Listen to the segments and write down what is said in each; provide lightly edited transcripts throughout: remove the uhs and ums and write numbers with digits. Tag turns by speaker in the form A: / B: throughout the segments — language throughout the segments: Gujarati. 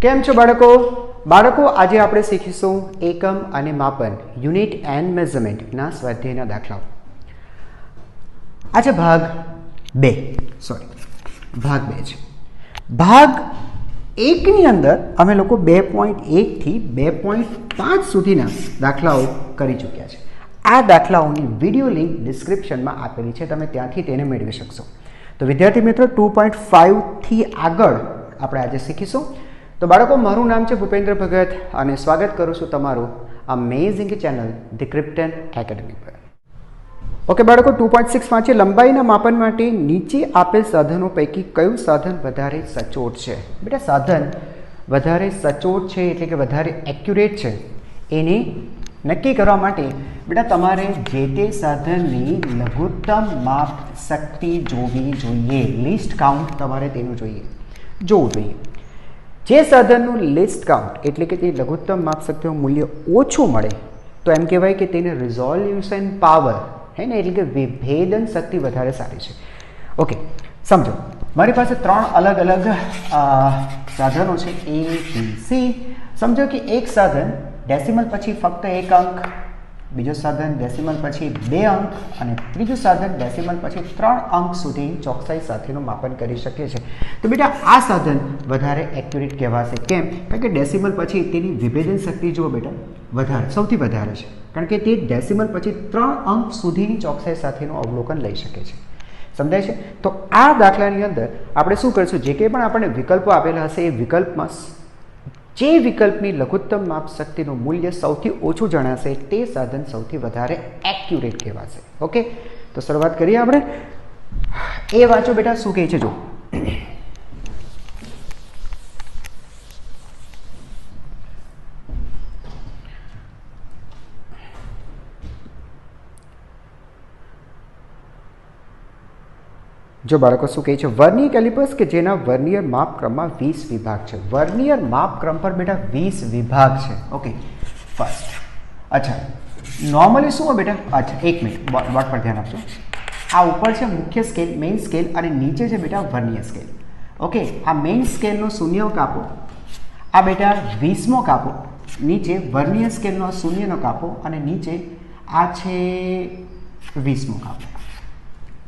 A: કેમ છો બાળકો? બાળકો આજે આપણે શીખીશું એકમ અને માપન યુનિટ એન્ડ મેઝરમેન્ટના સ્વાધ્યાયના દાખલાઓ. આજે ભાગ 2 છે. ભાગ 1 ની અંદર અમે લોકો 2.1 થી 2.5 સુધીના દાખલાઓ કરી ચૂક્યા છે. આ દાખલાઓની વિડીયો લિંક ડિસ્ક્રિપ્શનમાં આપેલી છે, તમે ત્યાંથી તેને મેળવી શકશો. તો વિદ્યાર્થી મિત્રો 2.5 થી આગળ આપણે આજે શીખીશું. તો બાળકો, મારું નામ છે ભૂપેન્દ્ર ભગત અને સ્વાગત કરું છું તમારું amazing channel the Krypton academy પર. ઓકે બાળકો, 2.6 છે લંબાઈના માપન માટે નીચે આપેલ સાધનો પૈકી કયું સાધન વધારે સચોટ છે? બેટા, સાધન વધારે સચોટ છે એટલે કે વધારે એક્યુરેટ છે એને નક્કી કરવા માટે બેટા તમારે જે તે સાધનની લઘુત્તમ માપ શક્તિ જોવી જોઈએ. લિસ્ટ કાઉન્ટ તમારે તેનું જોવું જોઈએ. જે સાધનનું લિસ્ટ કાઉન્ટ એટલે કે તે લઘુત્તમ માપ શક્તિનું મૂલ્ય ઓછું મળે તો એમ કહેવાય કે તેને રિઝોલ્યુશન પાવર હે ને, એટલે કે વિભેદન શક્તિ વધારે સારી છે. ઓકે, સમજો મારી પાસે 3 અલગ અલગ સાધનો છે A, B, C. સમજો કે એક સાધન ડેસિમલ પછી ફક્ત 1 અંક, બીજો સાધન ડેસિમલ પછી 2 અંક અને ત્રીજું સાધન ડેસિમલ પછી 3 અંક સુધી ચોકસાઈ સાથેનું માપન કરી શકે છે. તો બેટા આ સાધન વધારે એક્યુરેટ કહેવાશે. કેમ? કારણ કે ડેસિમલ પછી તેની વિભેદન શક્તિ જુઓ બેટા સૌથી વધારે છે, કારણ કે તે ડેસિમલ પછી 3 અંક સુધીની ચોકસાઈ સાથેનું અવલોકન લઈ શકે છે. સમજાય છે? તો આ દાખલાની અંદર આપણે શું કરીશું, જે કંઈ પણ આપણને વિકલ્પો આપેલા હશે એ વિકલ્પમાં જે વિકલ્પની લઘુત્તમ માપ શક્તિનું મૂલ્ય સૌથી ઓછું જણાશે તે સાધન સૌથી વધારે એક્યુરેટ કહેવાશે. ઓકે, તો શરૂઆત કરીએ આપણે. એ વાંચો બેટા, શું કહે છે જો. જો બાળકો શું કહે છે, વર્નિયર કેલિપર્સ કે જેના વર્નિયર માપક્રમમાં 20 વિભાગ છે. વર્નિયર માપક્રમ પર બેટા 20 વિભાગ છે. Okay, first. અચ્છા, નોર્મલી શું હોય બેટા? અચ્છા, 1 મિનિટ, બોર્ડ પર ધ્યાન આપજો. આ ઉપર છે મુખ્ય સ્કેલ, મેઇન સ્કેલ, અને નીચે છે બેટા વર્નિયર સ્કેલ. ઓકે, આ મેઇન સ્કેલનો 0 કાપો, આ બેટા 20મો કાપો, નીચે વર્નિયર સ્કેલનો 0નો કાપો અને નીચે આ છે 20મો કાપો.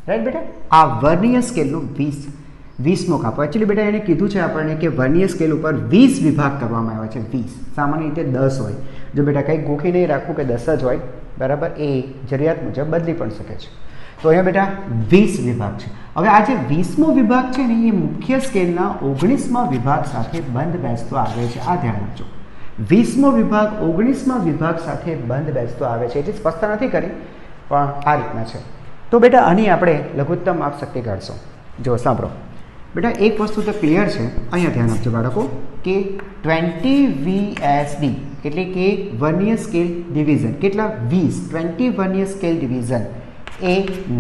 A: રાઈટ બેટા, આ વર્નિયર સ્કેલનો 20મો કાપો. એકચ્યુઅલી બેટા એને કીધું છે આપણને કે વર્નિયર સ્કેલ ઉપર 20 વિભાગ કરવામાં આવ્યા છે. 20 સામાન્ય રીતે 10 હોય. જો બેટા કંઈ ગોખી નહીં રાખવું કે 10 જ હોય, બરાબર, એ જરૂરિયાત મુજબ બદલી પણ શકે છે. તો અહીંયા બેટા 20 વિભાગ છે. હવે આ જે 20મો વિભાગ છે ને એ મુખ્ય સ્કેલના 19મા વિભાગ સાથે બંધ બેસતો આવે છે. આ ધ્યાન રાખજો, 20મો વિભાગ 19મા વિભાગ સાથે બંધ બેસતો આવે છે. એટલે સ્પષ્ટ નથી કરી, પણ આ રીતના છે. તો બેટા આની આપણે લઘુત્તમ માપ શક્તિ કાઢશું. જો સાંભળો બેટા, એક વસ્તુ તો ક્લિયર છે, અહીંયા ધ્યાન આપજો બાળકો, કે 20 VSD એટલે કે વર્નિયર સ્કેલ ડિવિઝન કેટલા? 20. 20 વર્નિયર સ્કેલ ડિવિઝન એ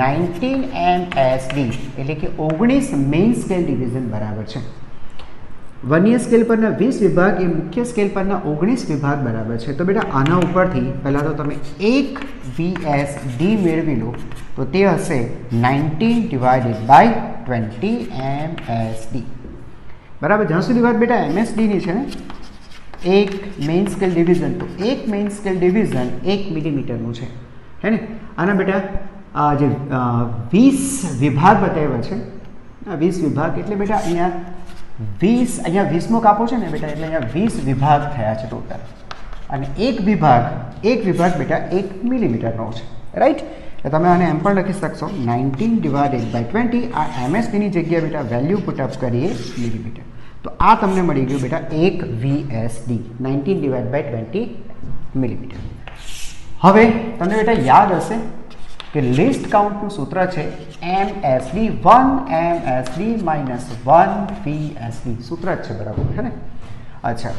A: 19 MSD એટલે કે 19 મેઇન સ્કેલ ડિવિઝન બરાબર છે. વર્નિયર સ્કેલ પરના 20 વિભાગ એ મુખ્ય સ્કેલ પરના 19 વિભાગ બરાબર છે. તો બેટા આના ઉપરથી પહેલાં તો તમે 1 VSD મેળવી લો, તો તે હશે 19/20 MSD. બરાબર. જ્યાં સુધી વાત બેટા MSDની છે ને, એક મેઇન સ્કેલ ડિવિઝન, તો એક મેઇન સ્કેલ ડિવિઝન 1 મિલીમીટરનું છે, હે ને. આના બેટા જે 20 વિભાગ બતાવ્યા છે, આ 20 વિભાગ એટલે બેટા અહીંયા 20મો કાપો છે ને બેટા, એટલે અહીંયા 20 વિભાગ થયા છે ટોટલ. અને એક વિભાગ બેટા 1 મિલીમીટરનો છે. રાઈટ. તમે આને એમ પણ લખી શકશો 19/20. આ MSDની જગ્યાએ બેટા વેલ્યુ પુટઅપ કરીએ મિલીમીટર, તો આ તમને મળી ગયું બેટા 1 VSD, 19/20 મિલીમીટર. હવે તમને બેટા યાદ હશે કે લિસ્ટ કાઉન્ટનું સૂત્ર છે MSD, 1 MSD -1 VSD. સૂત્ર જ છે, બરાબર છે ને. અચ્છા,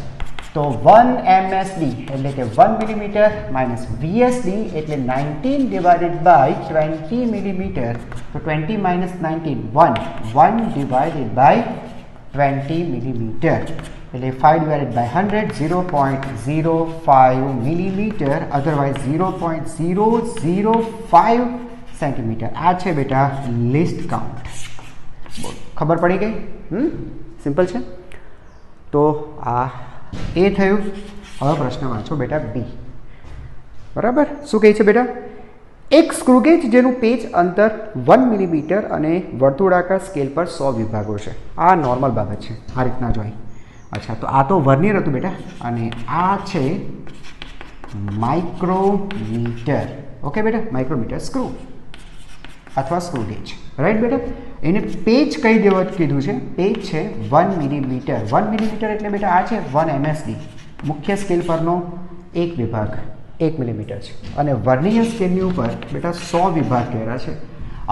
A: તો 1 MSD એટલે કે 1 મિલીમીટર માઇનસ VSD એટલે 19/20 મિલીમીટર. તો 20 - 19 1/20 મિલીમીટર એટલે 5/100 0.05 મિલીમીટર, અધરવાઇઝ 0.005 સેન્ટીમીટર. આ છે બેટા લિસ્ટ કાઉન્ટ. ખબર પડી ગઈ? સિમ્પલ છે. તો આ એ થયું. હવે પ્રશ્ન વાંચો બેટા બી. બરાબર, શું કહે છે બેટા? એક સ્ક્રુગેજ જેનું પેચ અંતર 1 મિલીમીટર અને વર્તુળાકાર સ્કેલ પર 100 વિભાગો છે. આ નોર્મલ બાબત છે, આ રીતના જોઈ. અચ્છા, તો આ તો વર્નિયર હતું બેટા, અને આ છે માઇક્રોમીટર. ઓકે બેટા, માઇક્રોમીટર સ્ક્રૂ અથવા સ્ક્રુગેજ, રાઈટ બેટા. એને પેચ કઈ દેવા કીધું છે? પેચ છે 1 મિલીમીટર. 1 મિલીમીટર એટલે બેટા આ છે 1 MSD, મુખ્ય સ્કેલ પરનો એક વિભાગ 1 મિલીમીટર છે, અને વર્નિયર સ્કેલની ઉપર બેટા 100 વિભાગ કહેલા છે.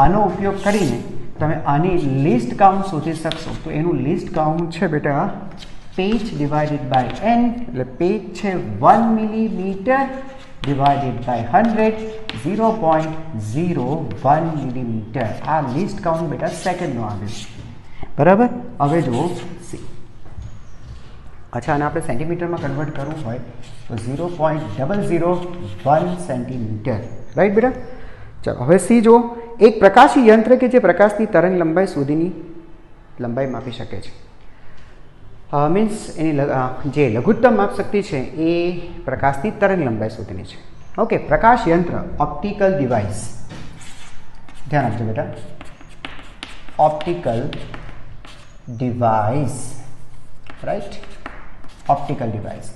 A: આનો ઉપયોગ કરીને તમે આની લિસ્ટ કાઉન્ટ શોધી શકશો. તો એનું લિસ્ટ કાઉન્ટ છે બેટા પેચ ડિવાઇડેડ બાય n, એટલે પેચ છે 1 મિલીમીટર ડિવાઇડેડ બાય 100, 0.01 મિલીમીટર. આ લિસ્ટ કાઉન્ટ બેટા સેકન્ડનો આવે છે. બરાબર. હવે જુઓ સી. અચ્છા, અને આપણે સેન્ટીમીટરમાં કન્વર્ટ કરવું હોય તો 0.001 સેન્ટીમીટર, રાઈટ બેટા. ચાલો હવે સી જુઓ. એક પ્રકાશી યંત્ર કે જે પ્રકાશની તરંગ લંબાઈ સુધીની લંબાઈ માપી શકે છે. મીન્સ એની જે લઘુત્તમ માપશક્તિ છે એ પ્રકાશની તરંગ લંબાઈ સુધીની છે. ઓકે, પ્રકાશ યંત્ર, ઓપ્ટિકલ ડિવાઇસ. ધ્યાન આપજો બેટા, optical device, right. Optical device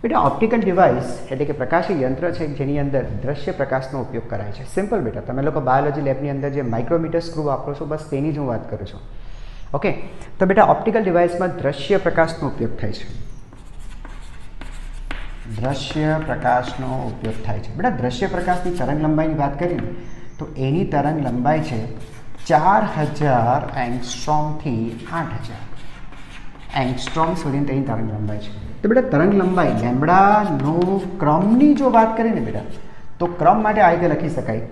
A: બેટા, ઓપ્ટિકલ ડિવાઇસ એટલે કે પ્રકાશી યંત્ર છે જેની અંદર દ્રશ્ય પ્રકાશનો ઉપયોગ કરાય છે. સિમ્પલ બેટા, તમે લોકો બાયોલોજી લેબની અંદર જે માઇક્રોમીટર સ્ક્રૂ વાપરો છો, બસ તેની જ હું વાત કરું છું. ઓકે, તો બેટા ઓપ્ટિકલ ડિવાઇસમાં દ્રશ્ય પ્રકાશનો ઉપયોગ થાય છે. દ્રશ્ય પ્રકાશનો ઉપયોગ થાય છે બેટા. દ્રશ્ય પ્રકાશની તરંગ લંબાઈની વાત કરીએ તો એની તરંગ લંબાઈ છે 4000 એંગસ્ટ્રોમથી 8000 એંગસ્ટ્રોમ સુધીની તેની તરંગ લંબાઈ છે. તો બેટા તરંગ લંબાઈ લેમ્બડાનો ક્રમની જો વાત કરીએ ને બેટા, તો ક્રમ માટે આ રીતે લખી શકાય.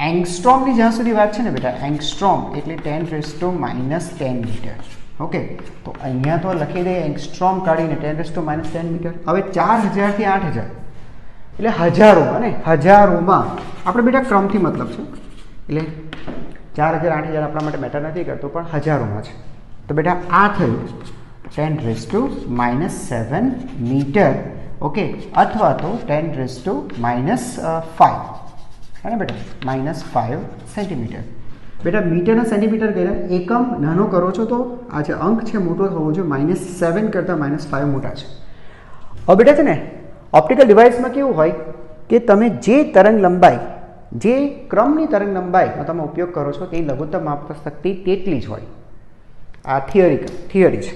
A: એંગસ્ટ્રોમની જ્યાં સુધી વાત છે ને બેટા, એંગસ્ટ્રોમ એટલે 10⁻⁻10 મીટર. ઓકે, તો અહીંયા તો લખી દઈએ એંગસ્ટ્રોમ કાઢીને 10⁻10 મીટર. હવે 4000થી 8000 એટલે હજારોમાં, ને હજારોમાં આપણે બેટા ક્રમથી મતલબ છે, એટલે 4000 8000 આપણા માટે મેટર નથી કરતો, પણ હજારોમાં છે. તો બેટા આ થયું 10⁻7 મીટર. ઓકે, અથવા તો 10⁻5, है ना बेटा, -5 सेंटीमीटर. बेटा मीटर ना सेंटीमीटर કર્યા, એકમ નાનો કરો છો તો આ જે અંક છે મોટો થવો જોઈએ. -7 કરતાં -5 મોટા છે. હવે બેટા છે ને ઓપ્ટિકલ ડિવાઇસમાં કેવું હોય કે તમે જે તરંગ લંબાઈ, જે ક્રમની તરંગ લંબાઈનો તમે ઉપયોગ કરો છો તે લઘુત્તમ માપશક્તિ તેટલી જ હોય. આ થિયરી છે,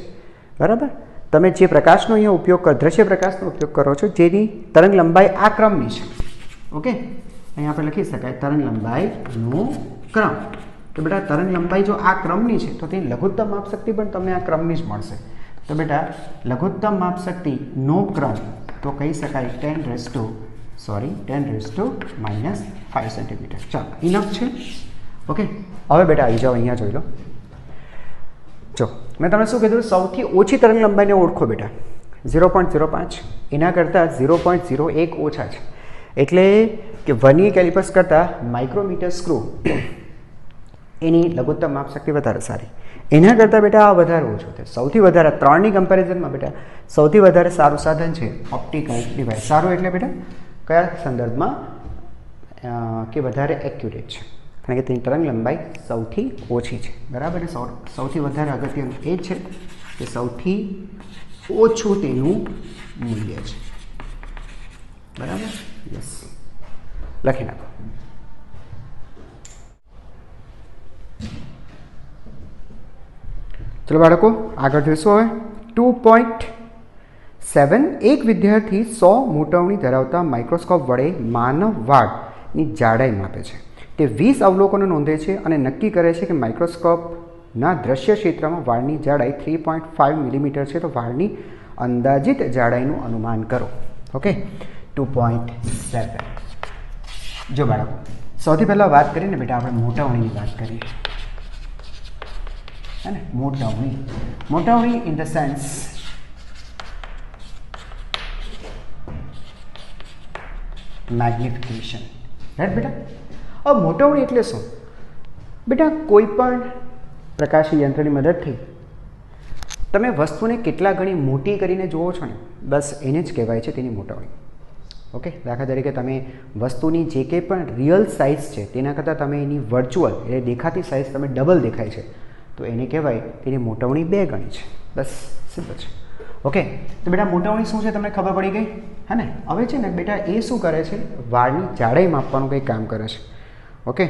A: બરાબર. તમે જે પ્રકાશનો અહીંયા ઉપયોગ કરો, દ્રશ્ય પ્રકાશનો ઉપયોગ કરો છો, જેની તરંગ લંબાઈ આ ક્રમની છે. ઓકે, અહીંયા આપણે લખી શકાય તરંગ લંબાઈનો ક્રમ. તો બેટા તરંગ લંબાઈ જો આ ક્રમની છે તો તેની લઘુત્તમ માપશક્તિ પણ તમને આ ક્રમની જ મળશે. તો બેટા લઘુત્તમ માપશક્તિનો ક્રમ તો કહી શકાય 10⁻⁻5 સેન્ટીમીટર. ચાલો, ઇનફ છે. ઓકે, હવે બેટા આવી જાઓ, અહીંયા જોઈ લો. જો મેં તમને શું કીધું, સૌથી ઓછી તરંગ લંબાઈને ઓળખો બેટા 0.05, એના કરતાં 0.01 ઓછા છે. એટલે કે વર્નિયર કેલિપર્સ કરતાં માઇક્રોમીટર સ્ક્રૂ એની લઘુત્તમ માપશક્તિ વધારે સારી, એના કરતાં બેટા આ વધારે ઓછું છે. સૌથી વધારે ત્રણની કમ્પેરિઝનમાં બેટા સૌથી વધારે સારું સાધન છે ઓપ્ટિકલ ડિવાઇસ. સારું એટલે બેટા કયા સંદર્ભમાં કે વધારે એક્યુરેટ છે, કારણ કે તેની તરંગ લંબાઈ સૌથી ઓછી છે. બરાબર. સૌથી વધારે અગત્યનું એ છે કે સૌથી ઓછું તેનું મૂલ્ય છે. બરાબર. યસ, લખી નાખો. ચલો બાળકો આગળ જોઈશું. હવે 2.7 એક વિદ્યાર્થી 100 મોટવણી ધરાવતા માઇક્રોસ્કોપ વડે માનવ વાળની જાડાઈ માપે છે. તે 20 અવલોકનો નોંધે છે અને નક્કી કરે છે કે માઇક્રોસ્કોપના દ્રશ્ય ક્ષેત્રમાં વાળની જાડાઈ 3.5 મિલીમીટર છે. તો વાળની અંદાજિત જાડાઈનું અનુમાન કરો. ઓકે, 2.7. જો બાળકો સૌથી પહેલાં વાત કરીને બેટા આપણે મોટવણીની વાત કરીએ, है ना. मोटावणी in the sense magnification, right बेटा. अब मोटावणी એટલે શું બેટા? કોઈ પણ પ્રકાશી યંત્રની મદદથી તમે વસ્તુને કેટલા ગણી મોટી કરીને જુઓ છો ને, બસ એને જ કહેવાય છે તેની મોટાવણી. ઓકે, દાખલા તરીકે તમે વસ્તુની જે કંઈ પણ રિયલ સાઇઝ છે તેના કરતાં તમે એની વર્ચ્યુઅલ એટલે દેખાતી સાઇઝ તમે ડબલ દેખાય છે તો એને કહેવાય તેની મોટાવણી 2 ગણી છે. બસ સિમ્પલ છે. ઓકે, તો બેટા મોટાવણી શું છે તમને ખબર પડી ગઈ હે ને. હવે છે ને બેટા એ શું કરે છે, વાળની જાડાઈ માપવાનું કંઈ કામ કરે છે. ઓકે,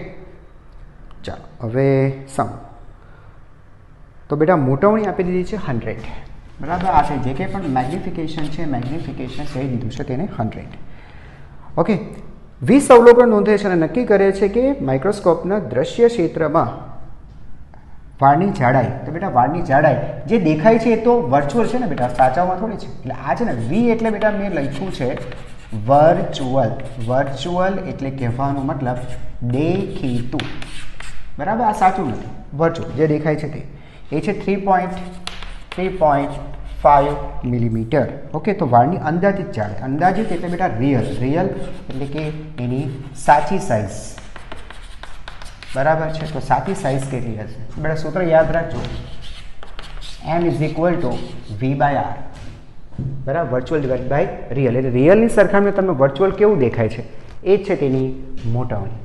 A: ચાલો હવે સમ. તો બેટા મોટાવણી આપી દીધી છે 100, બરાબર. આ છે જે કંઈ પણ મેગ્નિફિકેશન છે, મેગ્નિફિકેશન કહી દીધું છે તેને 100. ઓકે, 20 અવલોકન નોંધે છે અને નક્કી કરે છે કે માઇક્રોસ્કોપના દ્રશ્ય ક્ષેત્રમાં વાળની જાડાઈ, તો બેટા વાળની જાડાઈ જે દેખાય છે એ તો વર્ચ્યુઅલ છે ને બેટા, સાચામાં થોડી છે. એટલે આ છે ને વી એટલે બેટા મેં લખ્યું છે વર્ચ્યુઅલ. વર્ચ્યુઅલ એટલે કહેવાનો મતલબ દેખીતું, બરાબર. આ સાચું નથી, વર્ચ્યુઅલ જે દેખાય છે તે એ છે 3.5 મિલીમીટર. ઓકે, તો વાળની અંદાજિત જાડાઈ, અંદાજિત એટલે બેટા રિયલ. રિયલ એટલે કે એની સાચી સાઇઝ, બરાબર છે. તો સાચી સાઇઝ કેટલી હશે બેટા? સૂત્ર યાદ રાખજો, m = v/r, બરાબર. વર્ચ્યુઅલ ડિવાઇડ બાય રિયલ, એટલે રિયલની સરખામણીએ તમે વર્ચ્યુઅલ કેવું દેખાય છે એ જ છે તેની મોટાવણી,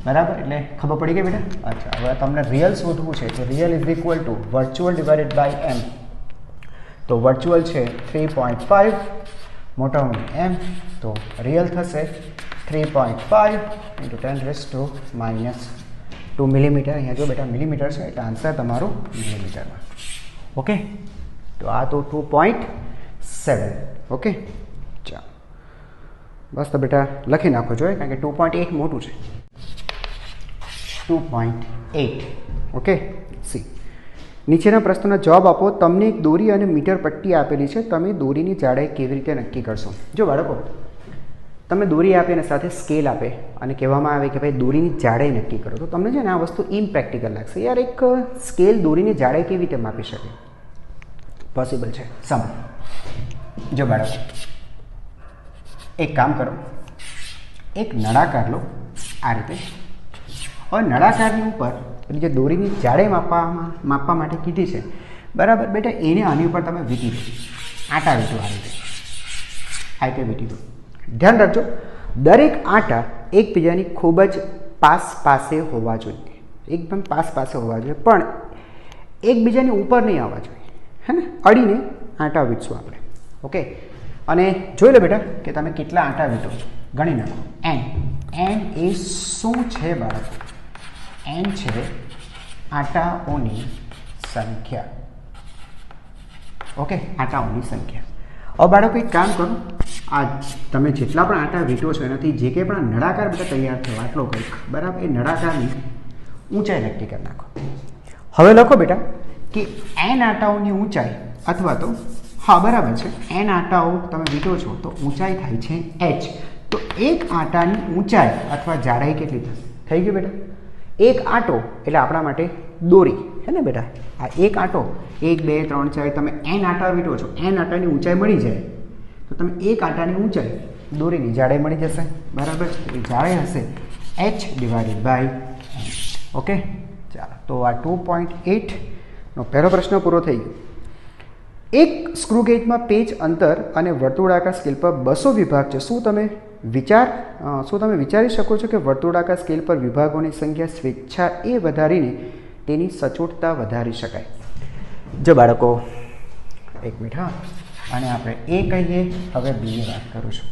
A: બરાબર. એટલે ખબર પડી ગઈ બેટા? અચ્છા, હવે તમને રિયલ શોધવું છે તો real = virtual divided by m. તો વર્ચ્યુઅલ છે 3.5, મોટાવણી m, તો રિયલ થશે 3.5 × 10⁻² મિલીમીટર. અહીંયા જો બેટા મિલીમીટર છે એટલે આન્સર તમારો મિલીમીટરમાં. ઓકે, તો આ તો 2.7. ઓકે, ચાલો બસ. તો બેટા લખી નાખો જોઈએ, કારણ કે 2.8 મોટું છે. 2.8. Okay, C. નીચેના પ્રશ્નોના જવાબ આપો. તમને એક દોરી અને મીટર પટ્ટી આપેલી છે, તમે દોરીની જાડાઈ કેવી રીતે નક્કી કરશો? જો બાળકો, તમે દોરી આપે અને સાથે સ્કેલ આપે અને કહેવામાં આવે કે ભાઈ દોરીની જાડાઈ નક્કી કરો, તો તમને છે ને આ વસ્તુ ઇમ્પ્રેક્ટિકલ લાગશે. યાર, એક સ્કેલ દોરીની જાડાઈ કેવી રીતે માપી શકે? પોસિબલ છે. સમ. જો બાળકો, એક કામ કરો, એક નળાકાર લો આ રીતે. હવે નળાકારની ઉપર જે દોરીની જાડાઈ માપવા માટે કીધી છે, બરાબર બેટા, એને આની ઉપર તમે વીટી દો, આટા વીટો આ રીતે, આ રીતે વીટી દો. ધ્યાન રાખજો, દરેક આટા એકબીજાની ખૂબ જ પાસે હોવા જોઈએ, એકદમ પાસે હોવા જોઈએ, પણ એકબીજાની ઉપર નહીં આવવા જોઈએ, હે ને. અડીને આટા વીટશું આપણે. ઓકે, અને જોઈ લો બેટા કે તમે કેટલા આટા વીટો છો, ગણી નાખો. n એ શું છે બાળકો? n છે આટાઓની સંખ્યા. ઓકે, આટાઓની સંખ્યા. હવે બાળકો એક કામ કરો, આ તમે જેટલા પણ આટા વીટો છો એનાથી જે કંઈ પણ નળાકાર બેટા તૈયાર થયો આટલો કંઈક, બરાબર, એ નળાકારની ઊંચાઈ નક્કી કરી નાખો. હવે લખો બેટા કે n આટાઓની ઊંચાઈ, અથવા તો હા બરાબર છે, n આટાઓ તમે વીટો છો તો ઊંચાઈ થાય છે h. તો એક આટાની ઊંચાઈ અથવા જાડાઈ કેટલી થશે? થઈ ગયું બેટા? એક આટો એટલે આપણા માટે દોરી, હે ને બેટા. આ એક આટો 1 2 3 4 તમે n આટા વીટો છો, n આટાની ઊંચાઈ મળી જાય તો તમે એક આટાની ઊંચાઈ દોરીની જાડાઈ મળી જશે, બરાબર. એ જાડાઈ હશે h/m. ઓકે, ચાલો. તો આ 2.8નો પહેલો પ્રશ્ન પૂરો થઈ ગયો. એક સ્ક્રૂ ગેજમાં પેચ અંતર અને વર્તુળાકાર સ્કેલ પર 200 વિભાગ છે. શું તમે વિચારી શકો છો કે વર્તુળાકાર સ્કેલ પર વિભાગોની સંખ્યા સ્વેચ્છાએ વધારીને તેની સચોટતા વધારી શકાય? જો બાળકો, એક મિનિટ, હા, અને આપણે એ કહીએ, હવે બીજી વાત કરું છું.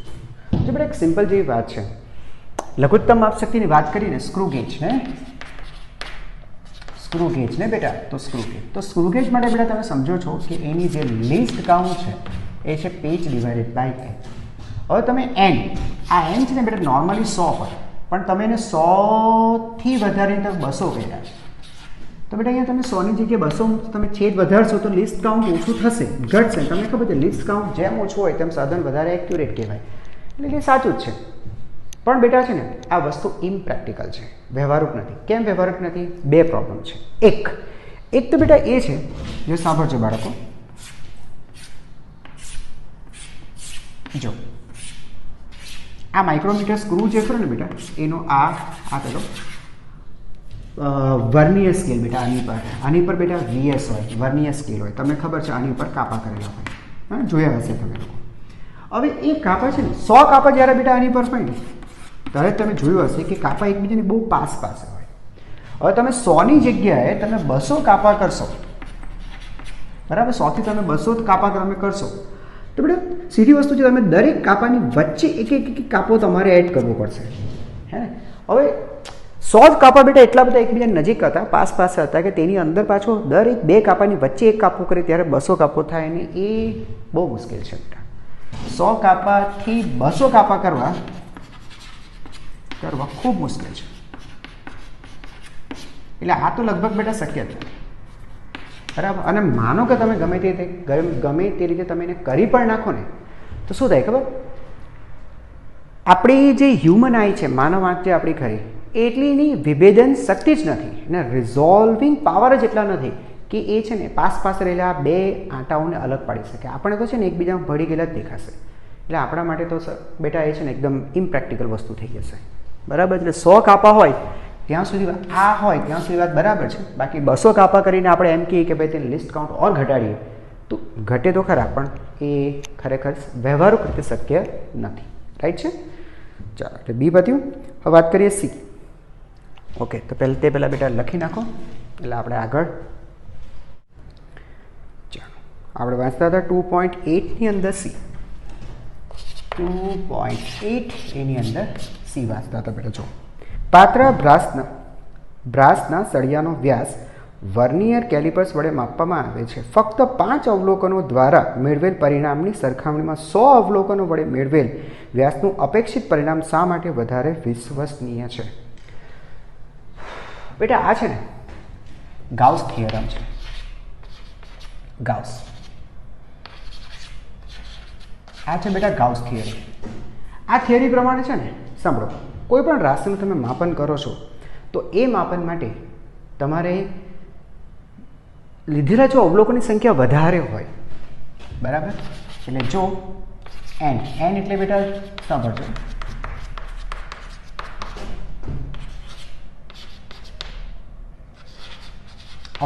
A: જો બેટા એક સિમ્પલ જેવી વાત છે, લઘુત્તમ માપશક્તિની વાત કરીને સ્ક્રૂ ગેજ ને, સ્ક્રૂ ગેજ ને બેટા, તો સ્ક્રૂ ગેજ માટે બેટા તમે સમજો છો કે એની જે લીસ્ટ કાઉન્ટ છે એ છે પેચ ડિવાઇડેડ બાય n. હવે તમે n, આ n છે ને બેટા નોર્મલી 100 હોય, પણ તમે એને 100થી વધારીને તમે 200 કર્યા છે, તો બેટા અહીંયા તમે 100ની જગ્યાએ 200 તમે છેદ વધારશો તો લિસ્ટ કાઉન્ટ ઓછું થશે, ઘટશે. તમને ખબર છે લિસ્ટ કાઉન્ટ જેમ ઓછું હોય તેમ સાધન વધારે એક્યુરેટ કહેવાય, એટલે કે સાચું જ છે. પણ બેટા છે ને આ વસ્તુ ઇમ્પ્રેક્ટિકલ છે, વ્યવહારુક નથી. કેમ વ્યવહારુક નથી? 2 પ્રોબ્લેમ છે. એક તો બેટા એ છે, જો સાંભળજો બાળકો, જો આ માઇક્રોમીટર સ્ક્રૂ જે ખરો ને બેટા, એનો આ પેલો વર્નિયર સ્કેલ બેટા આની પર બેટા VS હોય, વર્નિયર સ્કેલ હોય, તમને ખબર છે આની ઉપર કાપા કરેલા હોય, હા જોયા હશે તમે લોકો. હવે એ કાપા છે ને 100 કાપા જ્યારે બેટા આની પર હોય ને ત્યારે તમે જોયું હશે કે કાપા એકબીજાની બહુ પાસે હોય. હવે તમે 100ની જગ્યાએ તમે 200 કાપા કરશો, બરાબર, 100થી તમે 200 કાપા તમે કરશો તો બેટા સીધી વસ્તુ છે, તમે દરેક કાપાની વચ્ચે એક એક કાપો તમારે એડ કરવો પડશે, હે ને. હવે 100 કાપા બેટા એટલા બધા એકબીજા નજીક હતા, પાસે હતા કે તેની અંદર પાછો દરેક 2 કાપાની વચ્ચે એક કાપો કરે ત્યારે 200 કાપો થાય ને એ બહુ મુશ્કેલ છે બેટા. 100 કાપાથી 200 કાપા કરવા ખૂબ મુશ્કેલ છે. એટલે આ તો લગભગ બેટા શક્ય છે, બરાબર. અને માનો કે તમે ગમે તે રીતે તમે એને કરી પણ નાખો ને તો શું થાય ખબર, આપણી જે હ્યુમન આઈ છે, માનવ આંખ જે આપણી ખરી એટલી એની વિભેદન શક્તિ જ નથી, એને રિઝોલ્વિંગ પાવર જ એટલા નથી કે એ છે ને પાસ રહેલા 2 આંટાઓને અલગ પાડી શકે. આપણે તો છે ને એકબીજામાં ભળી ગયેલા જ દેખાશે, એટલે આપણા માટે તો બેટા એ છે ને એકદમ ઇમ્પ્રેક્ટિકલ વસ્તુ થઈ જશે, બરાબર. એટલે 100 કાપા હોય ત્યાં સુધી આ હોય ત્યાં સુધી વાત બરાબર છે. બાકી 200 કાપા કરીને આપણે એમ કહીએ કે ભાઈ તેને લિસ્ટ કાઉન્ટ ઓર ઘટાડીએ તો ઘટે તો ખરા, પણ એ ખરેખર વ્યવહારુ રીતે શક્ય નથી, રાઈટ છે. ચાલો, એટલે બી પત્યું. હવે વાત કરીએ સી. ઓકે, તો પહેલાં બેટા લખી નાખો એટલે આપણે આગળ. ચાલો, આપણે વાંચતા હતા 2.8ની અંદર સી, 2.8 એની અંદર સી વાંચતા હતા બેટા. જો પાતળા બ્રાસના સળિયાનો વ્યાસ વર્નિયર કેલિપર્સ વડે માપવામાં આવે છે. ફક્ત 5 અવલોકનો દ્વારા મેળવેલ પરિણામની સરખામણીમાં 100 અવલોકનો વડે મેળવેલ વ્યાસનું અપેક્ષિત પરિણામ શા માટે વધારે વિશ્વસનીય છે? બેટા આ છે ને ગાઉસ થિયરમ છે. ગાઉસ આ છે બેટા ગાઉસ થિયરી. આ થિયરી પ્રમાણે છે ને, સાંભળો, કોઈ પણ રાશિનું તમે માપન કરો છો તો એ માપન માટે તમારે લીધેલા જો અવલોકનની સંખ્યા વધારે હોય, બરાબર, એટલે જો n એટલે બેટા સાંભળજો,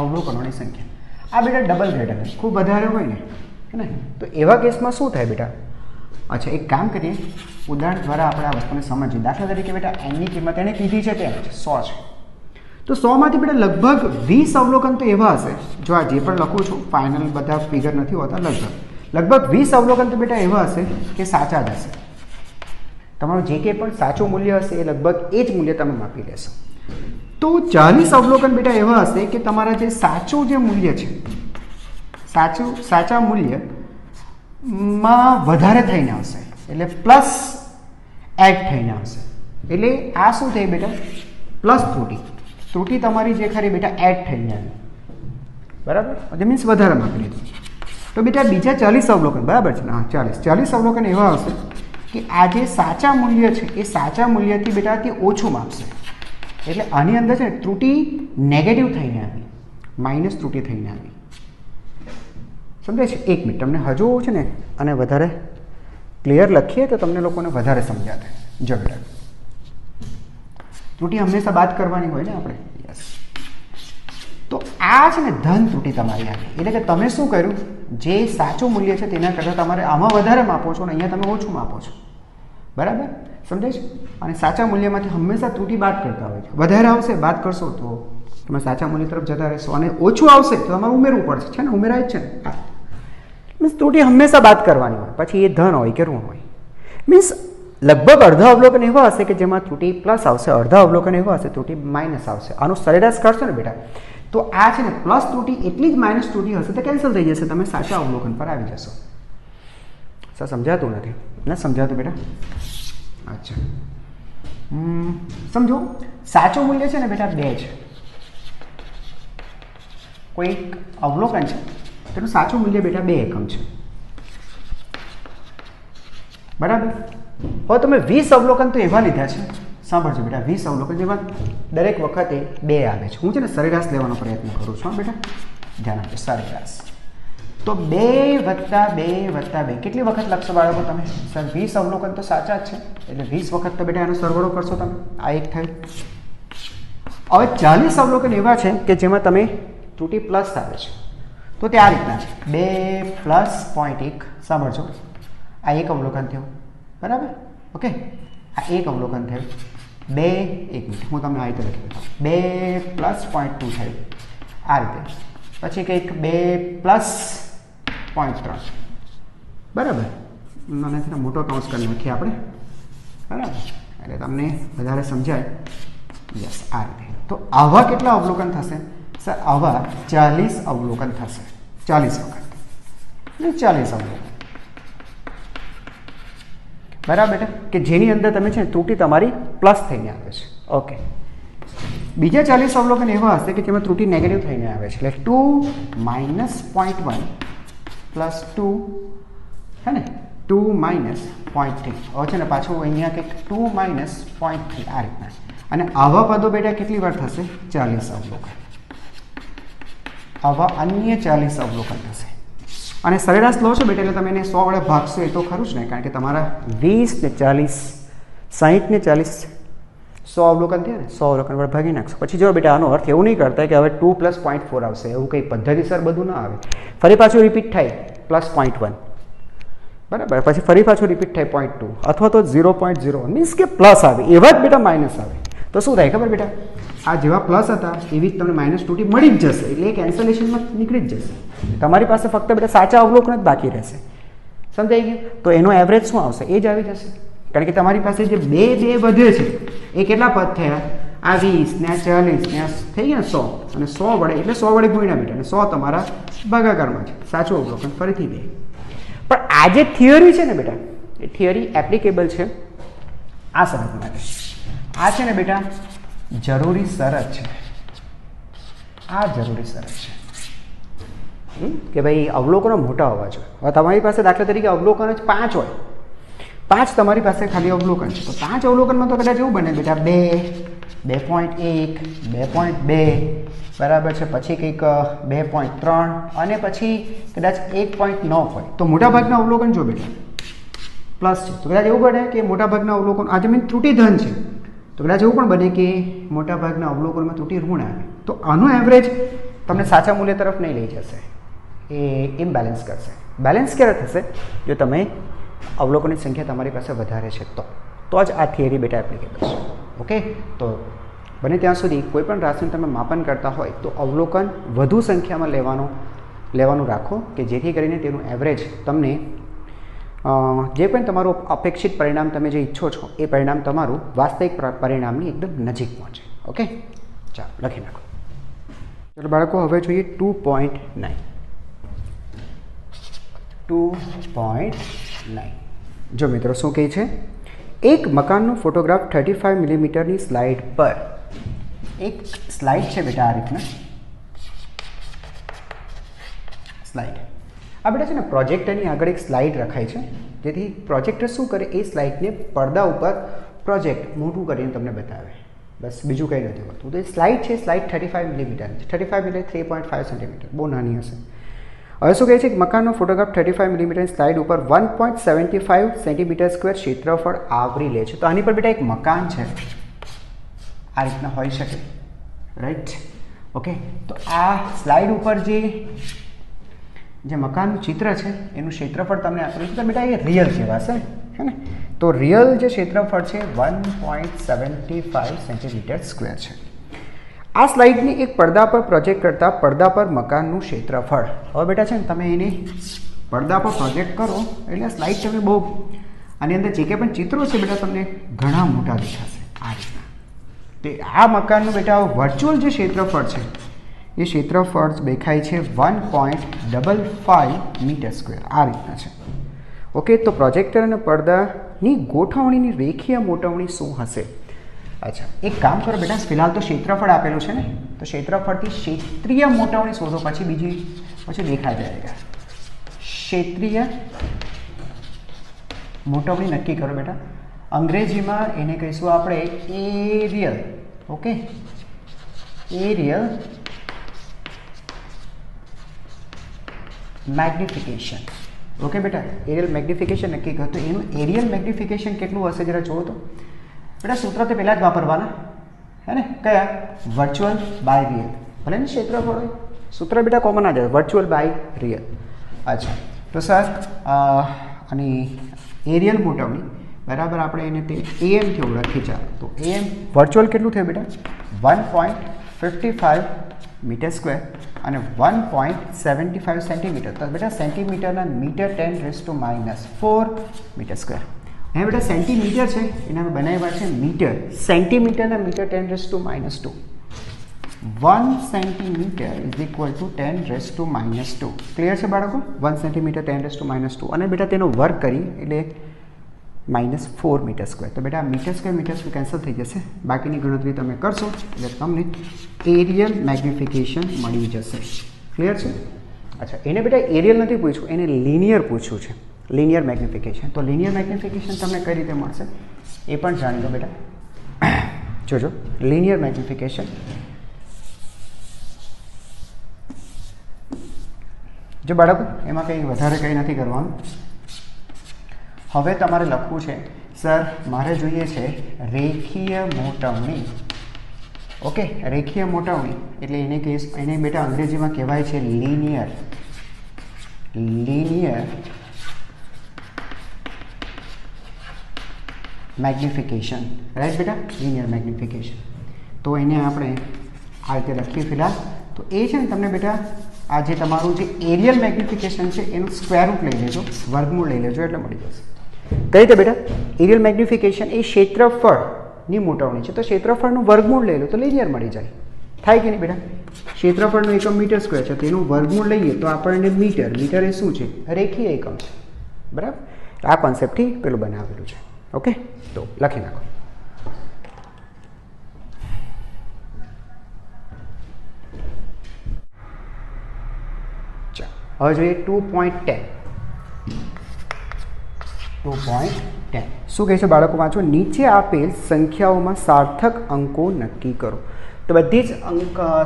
A: અવલોકનોની સંખ્યા આ બેટા ડબલ ગ્રેટર ખૂબ વધારે હોય ને, હે ને, તો એવા કેસમાં શું થાય બેટા? અચ્છા, એક કામ કરીએ, ઉદાહરણ દ્વારા આપણે આ વસ્તુને સમજીએ. દાખલા તરીકે બેટા એનની કિંમત એને કીધી છે તે 100 છે, તો 100માંથી બેટા લગભગ 20 અવલોકન તો એવા હશે, જો આ જે પણ લખું છું ફાઇનલ બધા ફિગર નથી હોતા, લગભગ 20 અવલોકન તો બેટા એવા હશે કે સાચા જ હશે. તમારું જે કંઈ પણ સાચું મૂલ્ય હશે એ લગભગ એ જ મૂલ્ય તમે માપી લેશો. તો 40 અવલોકન બેટા એવા હશે કે તમારા જે સાચું જે મૂલ્ય છે, સાચા મૂલ્યમાં વધારે થઈને આવશે, એટલે પ્લસ એડ થઈને આવશે. એટલે આ શું થાય બેટા? પ્લસ ત્રુટિ તમારી જે ખરી બેટા એડ થઈને આવી, બરાબર, એટલે મીન્સ વધારે માપી લીધું. તો બેટા બીજા 40 અવલોકન, બરાબર છે ને, હા 40 અવલોકન એવા હશે કે આ જે સાચા મૂલ્ય છે એ સાચા મૂલ્યથી બેટા તે ઓછું માપશે. એટલે આની અંદર છે ને ત્રુટિ નેગેટિવ થઈને આવી, માઇનસ ત્રુટિ થઈને આવી, સમજાય છે? એક મિનિટ, તમને હજુ છે ને અને વધારે ક્લિયર લખીએ તો તમને લોકોને વધારે સમજાશે. જો બેટા ત્રુટિ હંમેશા બાદ કરવાની હોય ને આપણે, યસ. તો આ છે ને ધન ત્રુટિ તમારી આવી, એટલે કે તમે શું કર્યું, જે સાચું મૂલ્ય છે તેના કરતાં તમારે આમાં વધારે માપો છો અને અહીંયા તમે ઓછું માપો છો, બરાબર, સમજાય છે? અને સાચા મૂલ્યમાંથી હંમેશા ત્રુટિ બાદ કરતા હોય છે. વધારે આવશે બાદ કરશો તો તમે સાચા મૂલ્ય તરફ જતા રહેશો, અને ઓછું આવશે તો તમારે ઉમેરવું પડશે, છે ને, ઉમેરાય જ છે ને. હા, મીન્સ ત્રુટિ હંમેશા બાદ કરવાની હોય, પછી એ ધન હોય કે ઋણ હોય. મીન્સ લગભગ અડધા અવલોકન એવા હશે કે જેમાં ત્રુટિ પ્લસ આવશે, અડધા અવલોકન એવા હશે ત્રુટિ માઇનસ આવશે. આનું સરેરાશ કરશો ને બેટા તો આ છે ને પ્લસ ત્રુટિ એટલી જ માઇનસ ત્રુટિ હશે તો કેન્સલ થઈ જશે, તમે સાચા અવલોકન પર આવી જશો. સર સમજાતું નથી ને? સમજાતું બેટા? અચ્છા, સમજો, સાચું મૂલ્ય છે ને બેટા 2 છે, કોઈ અવલોકન છે તેનું સાચું મૂલ્ય બેટા 2 એકમ છે, બરાબર. હવે તમે 20 અવલોકન તો એવા લીધા છે, સાંભળજો બેટા, 20 અવલોકન જેવા દરેક વખતે 2 આવે છે. હું છે ને સરેરાશ લેવાનો પ્રયત્ન કરું છું, હા બેટા, ધ્યાન આપજો, સરેરાશ. તો 2 વત્તા 2 કેટલી વખત લખશો બાળકો તમે? સર 20 અવલોકન તો સાચા જ છે, એટલે 20 વખત તો બેટા એનો સરવાળો કરશો તમે, આ એક થયું. હવે 40 અવલોકન એવા છે કે જેમાં તમે ત્રુટિ પ્લસ આવે છે, તો તે આ રીતના છે 2 પ્લસ 0.1. સાંભળજો, આ એક અવલોકન થયું, બરાબર? ઓકે, આ એક અવલોકન થયું, 2 1 મિનિટ હું તમને આ રીતે લખી દઉં, 2 પ્લસ 0.2 થયું આ રીતે, પછી કંઈક 2 પ્લસ 0.3, બરાબર? મને થોડો મોટો કૌંસ કરી નાખીએ આપણે, બરાબર? એટલે તમને વધારે સમજાય. યસ, આ રીતે. તો આવા કેટલા અવલોકન થશે સર? આવા 40 અવલોકન થશે, 40 વખત, 40 અવલોકન, બરાબર બેટા? કે જેની અંદર તમે છે ત્રુટિ તમારી પ્લસ થઈને આવે છે. ઓકે, બીજા 40 અવલોકન એવા હશે કે જેમાં ત્રુટિ નેગેટિવ થઈને આવે છે, એટલે 2 માઇનસ 0.1 પ્લસ 2, હે ને, 2 માઇનસ 0.3. હવે છે ને પાછું અહીંયા કંઈક 2 માઇનસ 0.3 આ રીતના. અને આવા પદો બેટા કેટલી વાર થશે? 40 અવલોકન. આવા અન્ય 40 અવલોકન થશે. અને સરેરાશ લો છો બેટા એટલે તમે એને 100 વડે ભાગશો, એ તો ખરું જ ને, કારણ કે તમારા 20 ને 40, 60 ને 40, 100 અવલોકન થયા ને, 100 અવલોકન વડે ભાગી નાખશો. પછી જો બેટા આનો અર્થ એવું નહીં કરતા કે હવે 2 પ્લસ 0.4 આવશે, એવું કંઈ પદ્ધતિસર બધું ના આવે. ફરી પાછું રિપીટ થાય પ્લસ 0.1, બરાબર? પછી ફરી પાછું રિપીટ થાય 0.2 અથવા તો 0.0, મીન્સ કે પ્લસ આવે, એવા જ બેટા માઇનસ આવે. તો શું થાય ખબર બેટા? આ જેવા પ્લસ હતા એવી જ તમને માઇનસ ત્રુટિ મળી જ જશે, એટલે એ કેન્સલેશનમાં નીકળી જ જશે. તમારી પાસે ફક્ત બેટા સાચા અવલોકન જ બાકી રહેશે. સમજાઈ ગયું? તો એનો એવરેજ શું આવશે? એ જ આવી જશે, કારણ કે તમારી પાસે જે બે વધે છે એ કેટલા પદ થયા? આ 20 ને 40 ને થઈ ગયા 100, અને 100 વડે એટલે 100 વડે ગુણ્યા બેટા, અને 100 તમારા ભાગાકારમાં છે. સાચું અવલોકન ફરીથી 2. પણ આ જે થિયરી છે ને બેટા, એ થિયરી એપ્લિકેબલ છે આ શરત માટે. આ છે ને બેટા જરૂરી શરત છે, આ જરૂરી શરત છે કે ભાઈ અવલોકનો મોટા હોવા જોઈએ. હવે તમારી પાસે દાખલા તરીકે અવલોકન જ 5 હોય, 5 તમારી પાસે ખાલી અવલોકન છે, તો 5 અવલોકનમાં તો કદાચ એવું બને બેટા 2, 2.1, 2.2, બરાબર છે, પછી કંઈક 2.3 અને પછી કદાચ 1.9 હોય. તો મોટાભાગના અવલોકન જો બેટા પ્લસ છે, તો કદાચ એવું બને કે મોટાભાગના અવલોકન આજે મીન ત્રુટિ ધન છે, તો કદાચ એવું પણ બને કે મોટાભાગના અવલોકનમાં ત્રુટિ ઋણ આવે. તો આનો એવરેજ તમને સાચા મૂલ્ય તરફ નહીં લઈ જશે, એ ઇમ્બેલેન્સ કરશે. બેલેન્સ ક્યારે થશે? જો તમે અવલોકનની સંખ્યા તમારી પાસે વધારે છે તો જ આ થિયરી બેટા એપ્લિકેબલ છે. ઓકે, તો બને ત્યાં સુધી કોઈ પણ રાશિનું તમે માપન કરતા હોય તો અવલોકન વધુ સંખ્યામાં લેવાનું રાખો, કે જેથી કરીને તેનું એવરેજ તમને જે પણ તમારું અપેક્ષિત પરિણામ તમે જે ઈચ્છો છો એ પરિણામ તમારું વાસ્તવિક પરિણામની એકદમ નજીક પહોંચે. ઓકે, ચાલો લખી નાખો. ચાલો બાળકો, હવે જોઈએ 2.9. 2.9 જો મિત્રો શું કહે છે? એક મકાનનો ફોટોગ્રાફ 35 મિલીમીટરની સ્લાઇડ પર, એક સ્લાઇડ છે બેટા આ રીતના સ્લાઇડ. આ બેટા છે ને પ્રોજેક્ટરની આગળ એક સ્લાઇડ રખાય છે, જેથી પ્રોજેક્ટર શું કરે? એ સ્લાઇડને પડદા ઉપર પ્રોજેક્ટ મોટું કરીને તમને બતાવે, બસ બીજું કંઈ નથી હોતું. તો એ સ્લાઇડ છે, સ્લાઇડ 35 મિલીમીટર છે, 35 એટલે 3.5 સેન્ટીમીટર, બહુ નાની હશે. હવે શું કહે છે કે મકાનનો ફોટોગ્રાફ 35 મિલીમીટરની સ્લાઇડ ઉપર 1.75 સેન્ટીમીટર સ્ક્વેર ક્ષેત્રફળ આવરી લે છે. તો આની પર બેટા એક મકાન છે, આ રીતના હોઈ શકે, રાઈટ? ઓકે, તો આ સ્લાઇડ ઉપર જે મકાનનું ચિત્ર છે એનું ક્ષેત્રફળ તમને આપેલું છે, તો બેટા એ રિયલ કહેવાશે, હે ને? તો રિયલ જે ક્ષેત્રફળ છે 1.75 સેન્ટીમીટર સ્ક્વેર છે. આ સ્લાઇડને એક પડદા પર પ્રોજેક્ટ કરતા પડદા પર મકાનનું ક્ષેત્રફળ. હવે બેટા છે ને તમે એને પડદા પર પ્રોજેક્ટ કરો એટલે સ્લાઇડ તમે બહુ, આની અંદર જે કંઈ પણ ચિત્રો છે બેટા તમને ઘણા મોટા દેખાશે આ રીતના. તે આ મકાનનું બેટા વર્ચ્યુઅલ જે ક્ષેત્રફળ છે એ ક્ષેત્રફળ દેખાય છે 1.55 મીટર સ્ક્વેર આ રીતના છે. ઓકે, તો પ્રોજેક્ટર અને પડદાની ગોઠવણીની રેખીય મોટવણી શું હશે? અચ્છા, એક કામ કરો બેટા, ફિલહાલ તો ક્ષેત્રફળ આપેલું છે ને, તો ક્ષેત્રફળથી ક્ષેત્રીય મોટવણી શોધો, પછી દેખા જાયગા. ક્ષેત્રીય મોટવણી નક્કી કરો બેટા. અંગ્રેજીમાં એને કહીશું આપણે aerial. Okay, aerial magnification. Okay બેટા, એરિયલ મેગ્નિફિકેશન નક્કી કરો. તો એનું એરિયલ મેગ્નિફિકેશન કેટલું હશે જરા જુઓ તો બેટા. સૂત્ર તે પહેલાં જ વાપરવાના, है ने क्या वर्चुअल बाय रियल भले ने क्षेत्रफल होय सूत्र बेटा कॉमन आ जाए वर्चुअल बाय रियल। अच्छा तो सर અને એરિયલ મોટવની બરાબર આપણે એને તે એમ થી ઓળખી ચાલો તો એમ વર્ચ્યુઅલ કેટલું થયું બેટા 1.55 મીટર સ્ક્વેર અને 1.75 સેન્ટીમીટર તો બેટા સેન્ટીમીટરના મીટર 10⁻⁴ મીટર સ્ક્વેર અહીંયા બેટા સેન્ટીમીટર છે એને અમે બનાવ્યા છે મીટર સેન્ટીમીટરના meter 10⁻²। 1 centimeter is equal to 10⁻²। Clear છે બાળકો 1 centimeter 10⁻²। અને બેટા તેનો વર્ગ કરી એટલે -4 મીટર સ્ક્વેર તો બેટા મીટર સ્ક્વેર કેન્સલ થઈ જશે બાકીની ગણતરી તમે કરશો એટલે તમને એરિયલ મેગ્નિફિકેશન મળી જશે। ક્લિયર છે। અચ્છા એને બેટા એરિયલ નથી પૂછ્યું એને લિનિયર પૂછ્યું છે લિનિયર મેગ્નિફિકેશન તો લિનિયર મેગ્નિફિકેશન તમને કઈ રીતે મળશે એ પણ જાણી લો બેટા જોજો લિનિયર મેગ્નિફિકેશન जो बाळको एमां कंई वधारे कंई नथी करवानुं। हवे तमारे लखवुं छे सर मारे जोईए छे रेखीय मोटवणी। ओके रेखीय मोटवणी एटले एने बेटा अंग्रेजीमां कहेवाय छे लीनियर मैग्निफिकेशन राइट बेटा लीनियर मैग्निफिकेशन तो एने आपणे आ रीते लखीए फिलहाल तो ए छे ने तमने बेटा आज तमारू जो एरियल मैग्निफिकेशन है एनु स्क्वेर रूट लई लेजो वर्गमूल लई लेजो एटले मळी जशे। कई रीते बेटा एरियल मैग्निफिकेशन ए क्षेत्रफळनी मोटवणी छे तो क्षेत्रफळनुं वर्गमूल लई लो तो लीनियर मळी जाय थाय के नहीं बेटा क्षेत्रफळनुं एकम मीटर स्क्वेर छे तेनुं वर्गमूल लईए तो आपणे मीटर मीटर ए शुं छे रेखीय एकम छे बराबर आ कॉन्सेप्ट थी पेलुं बनावेलुं छे। ओके तो लखी नाखो હવે જોઈએ 2.10 શું કહે છે બાળકો વાંચો નીચે આપેલ સંખ્યાઓમાં સાર્થક અંકો નક્કી કરો તો બધી જ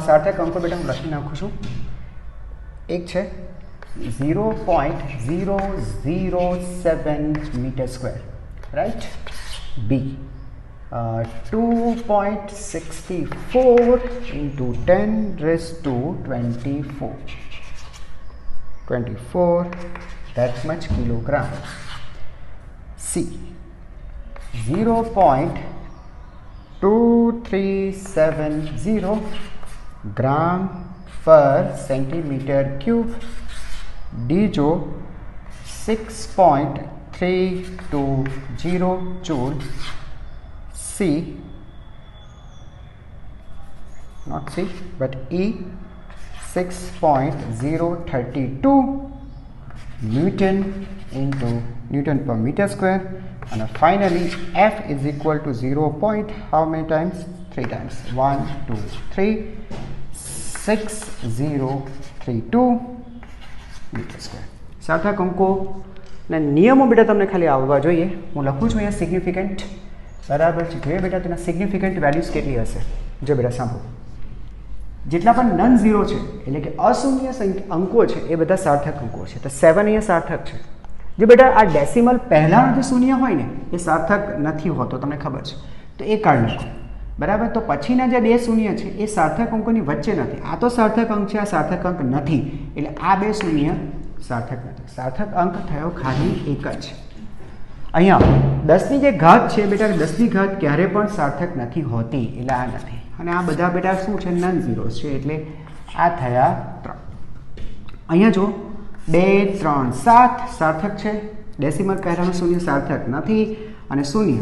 A: સાર્થક અંકો બેટા હું લખી નાખું છું એક છે 0.007 metre square right B 2.64 into 10⁻²4 that much kilogram. C 0.2370 gram per centimeter cube. D जो 6.320 joule. C not C but E 6.032 Newton into Newton per meter square and finally F is equal to 0. How many times? 3 times 1 2 3 6032 meter square। सार्थक अंको ने नियमों बेटा तमने खाली आववा जोईए हूँ लखूँ छूँ अहींया सिग्निफिकंट बराबर है जो बेटा तेना सिग्निफिकंट वेल्यूज केटली हशे जो बेटा सांभळो जेटला पण नन जीरो है एटले के अशून्य अंको है ए बधा सार्थक अंको है तो 7 अहींया सार्थक है जो बेटा आ डेसिमल पहलानो जे शून्य होय ने ए सार्थक नथी होतो तमने खबर छे तो ए काढी नाखो बराबर तो पछीना जे बे शून्य है ए सार्थक अंकोनी वच्चे नथी आ तो सार्थक अंक है आ सार्थक अंक नथी एटले आ बे शून्य सार्थक नथी सार्थक अंक थयो खाली एक ज अहींया 10 ની જે ઘાત છે બેટા 10 ની ઘાત ક્યારે પણ સાર્થક નથી હોતી એટલે આ નથી અને આ બધા બેટા શું છે નન ઝીરોસ છે એટલે આ થયા 3 અહીંયા જો 2 3 7 સાર્થક છે ડેસિમલ પહેલાનો શૂન્ય સાર્થક નથી અને શૂન્ય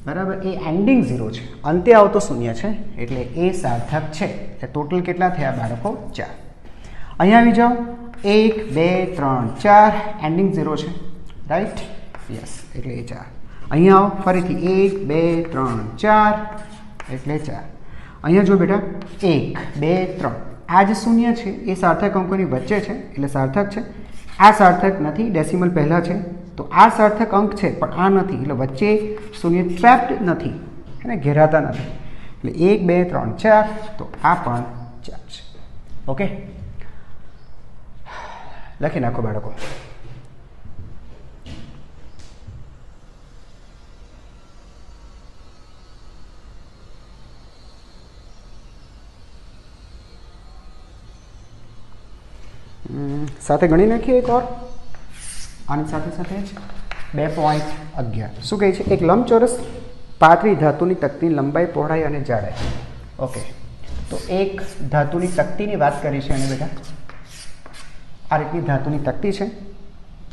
A: બરાબર એ એન્ડિંગ ઝીરો છે અંતે આવતો શૂન્ય છે એટલે એ સાર્થક છે એટલે ટોટલ કેટલા થયા બાળકો 4 અહીંયા આવી જાઓ 1 2 3 4 એન્ડિંગ ઝીરો છે રાઈટ यस એટલે 4 અહીંયા આવો ફરીથી 1 2 3 4 એટલે 4 અહીંયા જો બેટા 1 2 3 આ જે શૂન્ય છે એ સાર્થક અંકોની વચ્ચે છે એટલે સાર્થક છે આ સાર્થક નથી ડેસિમલ પહેલા છે તો આ સાર્થક અંક છે પણ આ નથી એટલે વચ્ચે શૂન્ય ટ્રેપ્ડ નથી અને ઘેરાતા નથી એટલે 1 2 3 4 તો આ પણ 4 છે ઓકે લખી નાખો બાળકો સાથે ગણી નાખીએ એક ઓર આની સાથે સાથે જ 2.11 શું કહે છે એક લંબચોરસ પાતળી ધાતુની તકતીની લંબાઈ પહોળાઈ અને જાડાઈ ઓકે તો એક ધાતુની તકતીની વાત કરી છે અને બેટા આ રીતની ધાતુની તકતી છે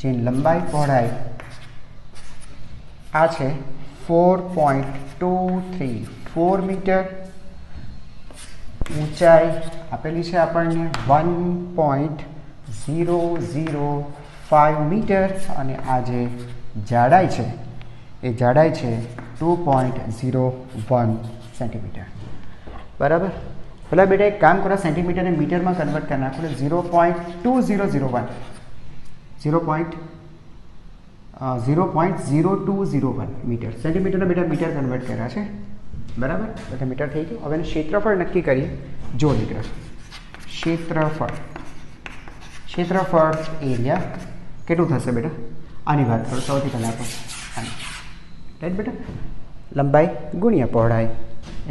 A: જેની લંબાઈ પહોળાઈ આ છે 4.234 મીટર ઊંચાઈ આપેલી છે આપણને 1.005 મીટર અને આ જે જાડાઈ છે એ જાડાઈ છે 2.01 સેન્ટીમીટર બરાબર પેલા બેટા એક કામ કરો સેન્ટીમીટરને મીટરમાં કન્વર્ટ કરી નાખો એટલે 0.2001 0.0201 મીટર સેન્ટીમીટરને બેટા મીટર કન્વર્ટ કર્યા છે બરાબર એટલે મીટર થઈ ગયું હવે એનું ક્ષેત્રફળ નક્કી કરીએ જો દીકરા ક્ષેત્રફળ એરિયા કેટલું થશે બેટા આની વાત કરો સૌથી પહેલાં તો આની રાઈટ બેટા લંબાઈ ગુણ્યા પહોળાઈ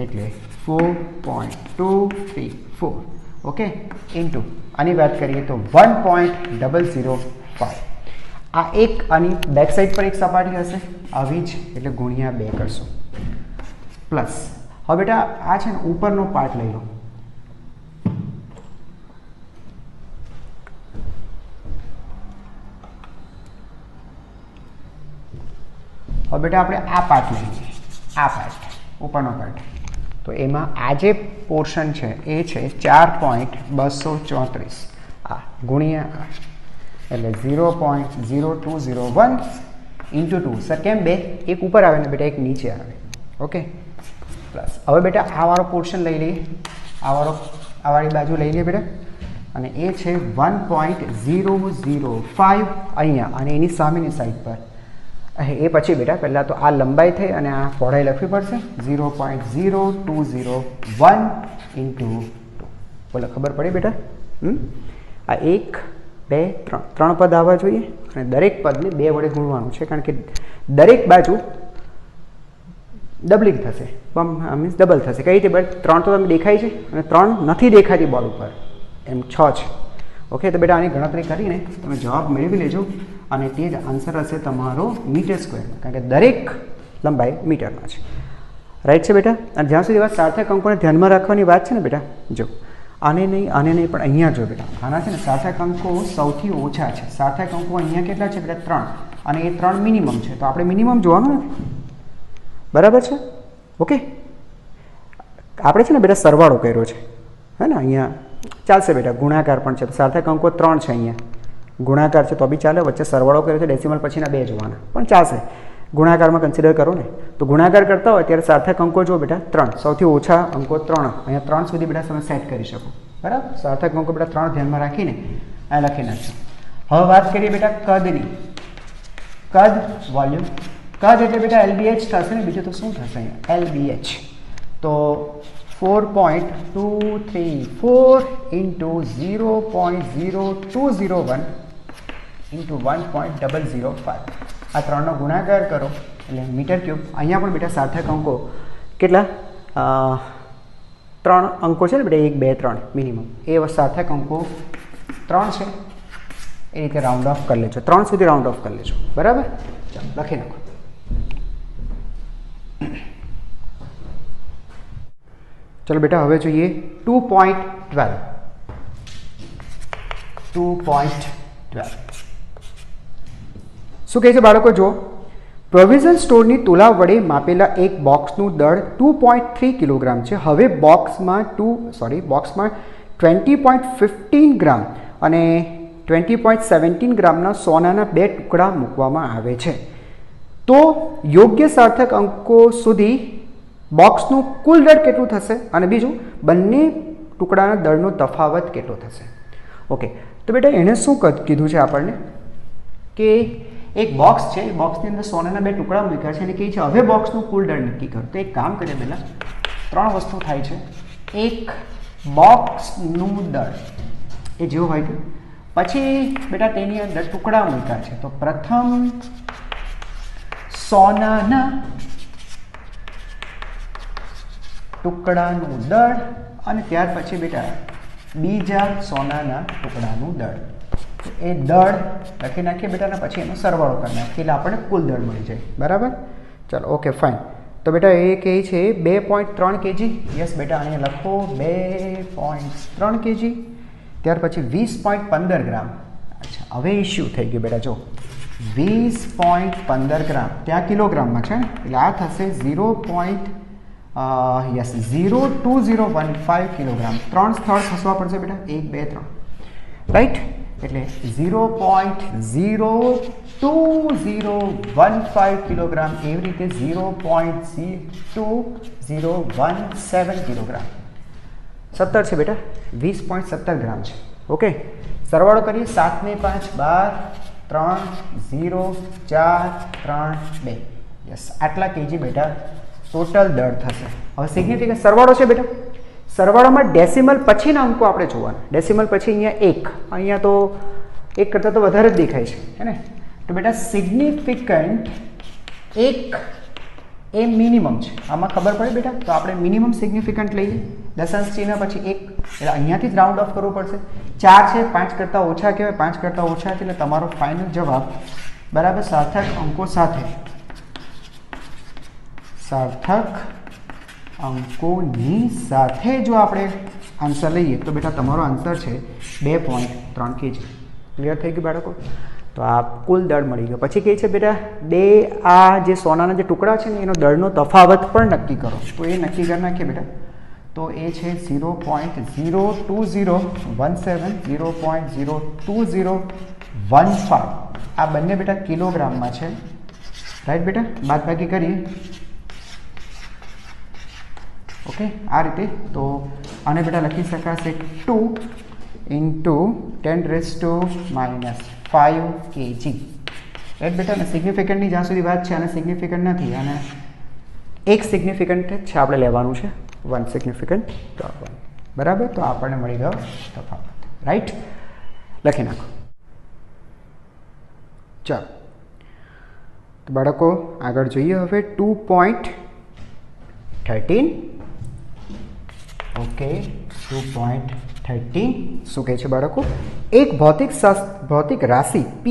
A: એટલે 4.234 ઓકે ઇન્ટુ આની વાત કરીએ તો 1.005 આ એક આની બેક સાઈડ પર એક સપાટી હશે આવી જ એટલે ગુણ્યા 2 કરશો પ્લસ હવે બેટા આ છે ને ઉપરનો પાર્ટ લઈ લો હવે બેટા આપણે આ પાર્ટ લઈએ આ પાર્ટ ઉપરનો પાર્ટ તો એમાં આ જે પોર્શન છે એ છે 4.234 આ ગુણ્યા એટલે 0.0201 ઇન્ટુ 2 સર કેમ બે એક ઉપર આવે ને બેટા એક નીચે આવે ઓકે પ્લસ હવે બેટા આ વાળો પોર્શન લઈ લઈએ આ વાળી બાજુ લઈ લઈએ બેટા અને એ છે 1.005 અહીંયા અને એની સામેની સાઈડ પર એ પછી બેટા પહેલાં તો આ લંબાઈ થઈ અને આ પહોળાઈ લખવી પડશે 0.0201 ઇન્ટુ 2 બોલો ખબર પડી બેટા આ 1 2 3 ત્રણ પદ આવવા જોઈએ અને દરેક પદને 2 વડે ગુણવાનું છે કારણ કે દરેક બાજુ ડબલિંગ થશે મીન્સ ડબલ થશે કઈ રીતે બેટા 3 તો તમને દેખાય છે અને 3 નથી દેખાતી બોર્ડ ઉપર એમ 6 છે ઓકે તો બેટા આની ગણતરી કરીને તમે જવાબ મેળવી લેજો અને તે જ આન્સર હશે તમારો મીટર સ્ક્વેરમાં કારણ કે દરેક લંબાઈ મીટરમાં છે રાઈટ છે બેટા અને જ્યાં સુધી વાત સાર્થક અંકોને ધ્યાનમાં રાખવાની વાત છે ને બેટા જો આને નહીં પણ અહીંયા જો બેટા આના છે ને સાર્થક અંકો સૌથી ઓછા છે સાર્થક અંકો અહીંયા કેટલા છે બેટા 3 અને એ 3 મિનિમમ છે તો આપણે મિનિમમ જોવાનું નથી બરાબર છે ઓકે આપણે છે ને બેટા સરવાળો કર્યો છે હે ને અહીંયા ચાલશે બેટા ગુણાકાર પણ છે તો સાર્થક અંકો 3 છે અહીંયા ગુણાકાર છે તો બી ચાલે વચ્ચે સરવાળો કર્યો છે ડેસિમલ પછીના 2 જોવાના પણ ચાલશે ગુણાકારમાં કન્સિડર કરો ને તો ગુણાકાર કરતા હોય ત્યારે સાર્થક અંકો જો બેટા 3 સૌથી ઓછા અંકો 3 અહીંયા 3 સુધી બેટા તમે સેટ કરી શકો બરાબર સાર્થક અંકો બેટા 3 ધ્યાનમાં રાખીને આ લખી નાખજો હવે વાત કરીએ બેટા કદની કદ વોલ્યુમ કદ એટલે બેટા LBH થશે ને બીજું તો શું થશે અહીંયા LBH તો 4.234 ઇન્ટુ 0.0201 ઇન્ટુ 1.005 આ ત્રણનો ગુણાકાર કરો એટલે મીટર ક્યુબ અહીંયા પણ બેટા સાર્થક અંકો કેટલા 3 અંકો છે ને બેટા 1 2 3 મિનિમમ એ સાર્થક અંકો 3 છે એ રીતે રાઉન્ડ ઓફ કરી લેજો 3 સુધી રાઉન્ડ ઓફ કરી લેજો બરાબર ચાલો લખી નાખો ચલો બેટા હવે જોઈએ 2.12 શું કહે છે બાળકો જો પ્રોવિઝન સ્ટોરની તુલા વડે માપેલા એક બોક્સનું દળ 2.3 કિલોગ્રામ છે હવે બોક્સમાં 20.15 ગ્રામ અને 20.17 ગ્રામના સોનાના 2 ટુકડા મૂકવામાં આવે છે તો યોગ્ય સાર્થક અંકો સુધી બોક્સનું કુલ દળ કેટલું થશે અને બીજું બંને ટુકડાના દળનો તફાવત કેટલો થશે ઓકે તો બેટા એણે શું કીધું છે આપણને કે એક બોક્સ છે એ બોક્સની અંદર સોનાના 2 ટુકડા મૂક્યા છે અને કહે છે હવે બોક્સનું કુલ દળ નક્કી કરો તો એક કામ કરીએ પહેલાં 3 વસ્તુ થાય છે એક બોક્સનું દળ એ જેવું હોય છે પછી બેટા તેની અંદર ટુકડા મૂક્યા છે તો પ્રથમ સોનાના ટુકડાનું દળ અને ત્યાર પછી બેટા બીજા સોનાના ટુકડાનું દળ તો એ દળ લખી નાખીએ બેટા અને પછી એનો સરવાળો કરી નાખીએ એટલે આપણને કુલ દળ મળી જાય. બરાબર, ચાલો ઓકે ફાઇન. તો બેટા એ કહે છે 2.3 kg. યસ બેટા, અહીંયા લખો 2.3 kg. ત્યાર પછી 20.15 ગ્રામ. અચ્છા, હવે ઇસ્યુ થઈ ગયું બેટા. જો 20.15 ગ્રામ ત્યાં કિલોગ્રામમાં છે ને, એટલે આ થશે 0.02015 કિલોગ્રામ. 3 સ્થળ ખસવા પડશે બેટા, 1 2 3, રાઈટ. એટલે 0.02015 કિલોગ્રામ, એવી રીતે 0.2017 કિલોગ્રામ. 17 છે બેટા, 20.17 ગ્રામ છે. ઓકે, સરવાળો કરીએ. 7 ને 5 12, 3 0 4 3 2. યસ, આટલા કેજી બેટા ટોટલ દળ થશે. હવે સિગ્નિફિકન્ટ સરવાળો છે બેટા. સરવાળામાં ડેસિમલ પછીના અંકો આપણે જોવાના. ડેસિમલ પછી અહીંયા 1, અહીંયા તો 1 કરતાં તો વધારે જ દેખાય છે, હે ને? તો બેટા સિગ્નિફિકન્ટ 1 એ મિનિમમ છે. આમાં ખબર પડે બેટા, તો આપણે મિનિમમ સિગ્નિફિકન્ટ લઈએ. દશાંશ ચિહ્ન પછી 1, એટલે અહીંયાથી જ રાઉન્ડ ઓફ કરવું પડશે. 4 છે, 5 કરતાં ઓછા કહેવાય. 5 કરતાં ઓછા એટલે તમારો ફાઇનલ જવાબ બરાબર સાર્થક અંકો સાથે, સાર્થક અંકોની સાથે જો આપણે આન્સર લઈએ તો બેટા તમારો આન્સર છે 2.3 kg. ક્લિયર થઈ ગયું બાળકો? તો આ કુલ દળ મળી ગયો. પછી કહે છે બેટા આ જે સોનાના જે ટુકડા છે ને એનો દળનો તફાવત પણ નક્કી કરો. તો એ નક્કી કરી નાખીએ બેટા. તો એ છે 0.02017, 0.02015. આ બંને બેટા કિલોગ્રામમાં છે, રાઈટ બેટા? બાદબાકી કરીએ. ઓકે, આ રીતે. તો આને બેટા લખી શકાશે 2 × 10⁻⁻5 kg. રાઈટ બેટા? અને સિગ્નિફિકન્ટની જ્યાં સુધી વાત છે, અને સિગ્નિફિકન્ટ નથી, અને એક સિગ્નિફિકન્ટ છે આપણે લેવાનું છે, 1 સિગ્નિફિકન્ટ. તો બરાબર, તો આપણને મળી ગયો તફાવત. રાઈટ, લખી નાખો. ચાલો, તો બાળકો આગળ જોઈએ હવે 2.13. ઓકે, 2.13 શું કહે છે બાળકો? એક ભૌતિક રાશિ P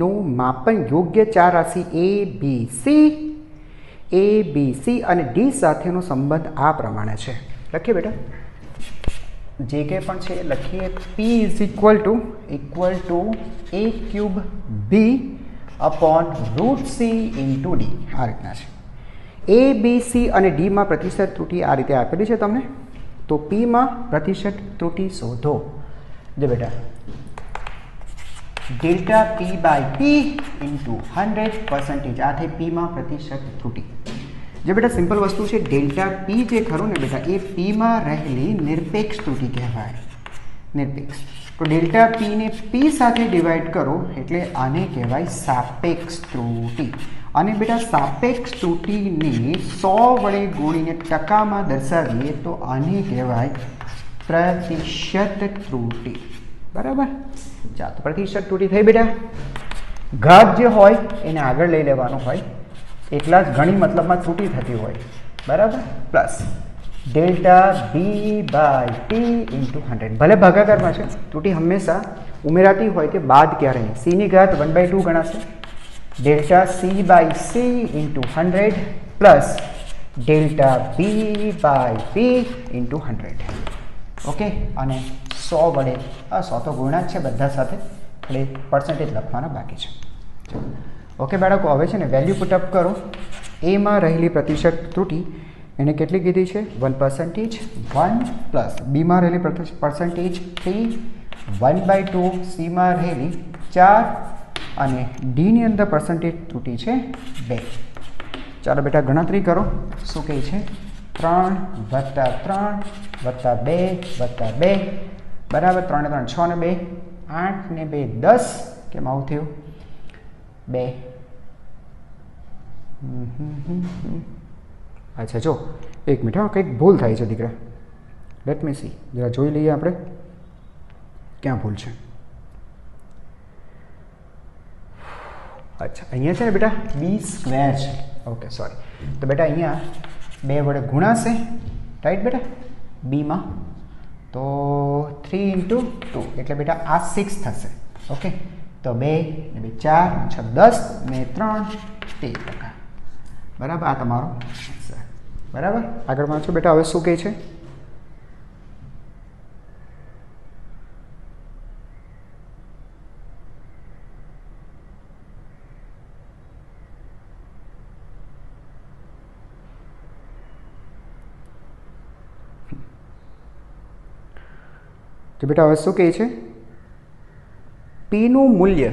A: નું માપન યોગ્ય 4 રાશિ A B C અને D સાથેનો સંબંધ આ પ્રમાણે છે. લખીએ બેટા, જે કંઈ પણ છે લખીએ. P = A³ B √C × D. આ રીતના છે. A B C અને D માં પ્રતિશત ત્રુટિ આ રીતે આપેલી છે તમને. તો P માં પ્રતિશત ત્રુટિ શોધો. જો બેટા ડેલ્ટા P/P × 100%. આ થઈ P માં પ્રતિશત ત્રુટિ. જે બેટા સિમ્પલ વસ્તુ છે, ડેલ્ટા P જે ખરું ને બેટા, એ P માં રહેલી નિરપેક્ષ ત્રુટિ કહેવાય. નિરપેક્ષ. તો ડેલ્ટા P ને P સાથે ડિવાઈડ કરો એટલે આને કહેવાય સાપેક્ષ ત્રુટિ. અને બેટા સાપેક્ષ ત્રુટિને 100 વડે ગુણીને ટકામાં દર્શાવીએ તો આને કહેવાય પ્રતિશત ત્રુટિ. બરાબર? ચાલો, પ્રતિશત ત્રુટિ થઈ બેટા. ઘાત જે હોય એને આગળ લઈ લેવાનો હોય, એટલા જ ઘણી મતલબમાં ત્રુટિ થતી હોય. બરાબર? Plus delta B/P × 100. ભલે ભાગાકારમાં છે, ત્રુટિ હંમેશા ઉમેરાતી હોય કે બાદ ક્યારે નહીં. C ની ઘાત 1/2 ગણાશે. Delta C/C × 100 plus delta B/P × 100. Okay, અને 100 વડે 100 તો ગુણ્યા જ છે બધા સાથે, એટલે પર્સન્ટેજ લખવાના બાકી છે. ઓકે બાળકો, હવે છે ને વેલ્યુ પુટઅપ કરો. A માં રહેલી પ્રતિશત ત્રુટિ એને કેટલી કીધી છે? 1%. 1 પ્લસ B માં રહેલી પર્સન્ટેજ 3, 1/2. C માં રહેલી 4 અને D ની અંદર પર્સન્ટેજ ત્રુટિ છે 2. ચાલો બેટા ગણતરી કરો. શું કહે છે? 3 + 3 + 2 + 2 બરાબર. 3 ને 3 6 ને 2 8 ને 2 10. કેમ આવું થયું? 2. અચ્છા, જો એક મિનિટ, હા કંઈક ભૂલ થાય છે દીકરા. લેટ મી સી, જરા જોઈ લઈએ આપણે ક્યાં ભૂલ છે. અચ્છા, અહીંયા છે ને બેટા B² છે. Okay, sorry. તો બેટા અહીંયા 2 વડે ગુણાશે, રાઈટ બેટા? B માં તો 3 × 2 એટલે બેટા આ 6 થશે. ઓકે, તો 2 ને 2 4 6 10 ને 3 13%. બરાબર, આ તમારો આન્સર. બરાબર, આગળ વાંચો બેટા. હવે શું કહે છે? તો બેટા હવે શું કહે છે? પીનું મૂલ્ય.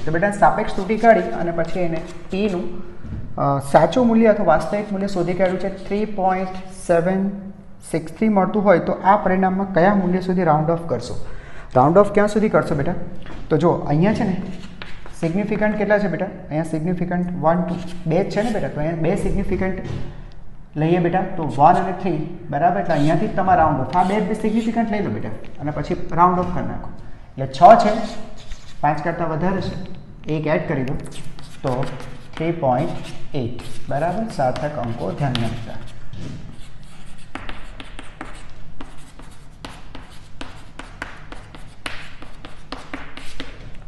A: તો બેટા સાપેક્ષ ત્રુટિ કાઢી અને પછી એને પીનું સાચું મૂલ્ય અથવા વાસ્તવિક મૂલ્ય શોધી કાઢ્યું છે. 3.763 મળતું હોય તો આ પરિણામમાં કયા મૂલ્ય સુધી રાઉન્ડ ઓફ કરશો? રાઉન્ડ ઓફ ક્યાં સુધી કરશો બેટા? તો જો અહીંયા છે ને સિગ્નિફિકન્ટ કેટલા છે બેટા? અહીંયા સિગ્નિફિકન્ટ 1 2 બે જ છે ને બેટા, તો અહીંયા 2 સિગ્નિફિકન્ટ લઈએ બેટા, તો 1 અને 3 બરાબર. એટલે અહીંયાથી જ તમારે રાઉન્ડ ઓફ, આ 2 સિગ્નિફિકન્ટ લઈ લો બેટા અને પછી રાઉન્ડ ઓફ કરી નાખો. એટલે 6 છે, 5 કરતાં વધારે છે, 1 એડ કરી દો તો 3.8 બરાબર. સાર્થક અંકો ધ્યાનમાં લીધા.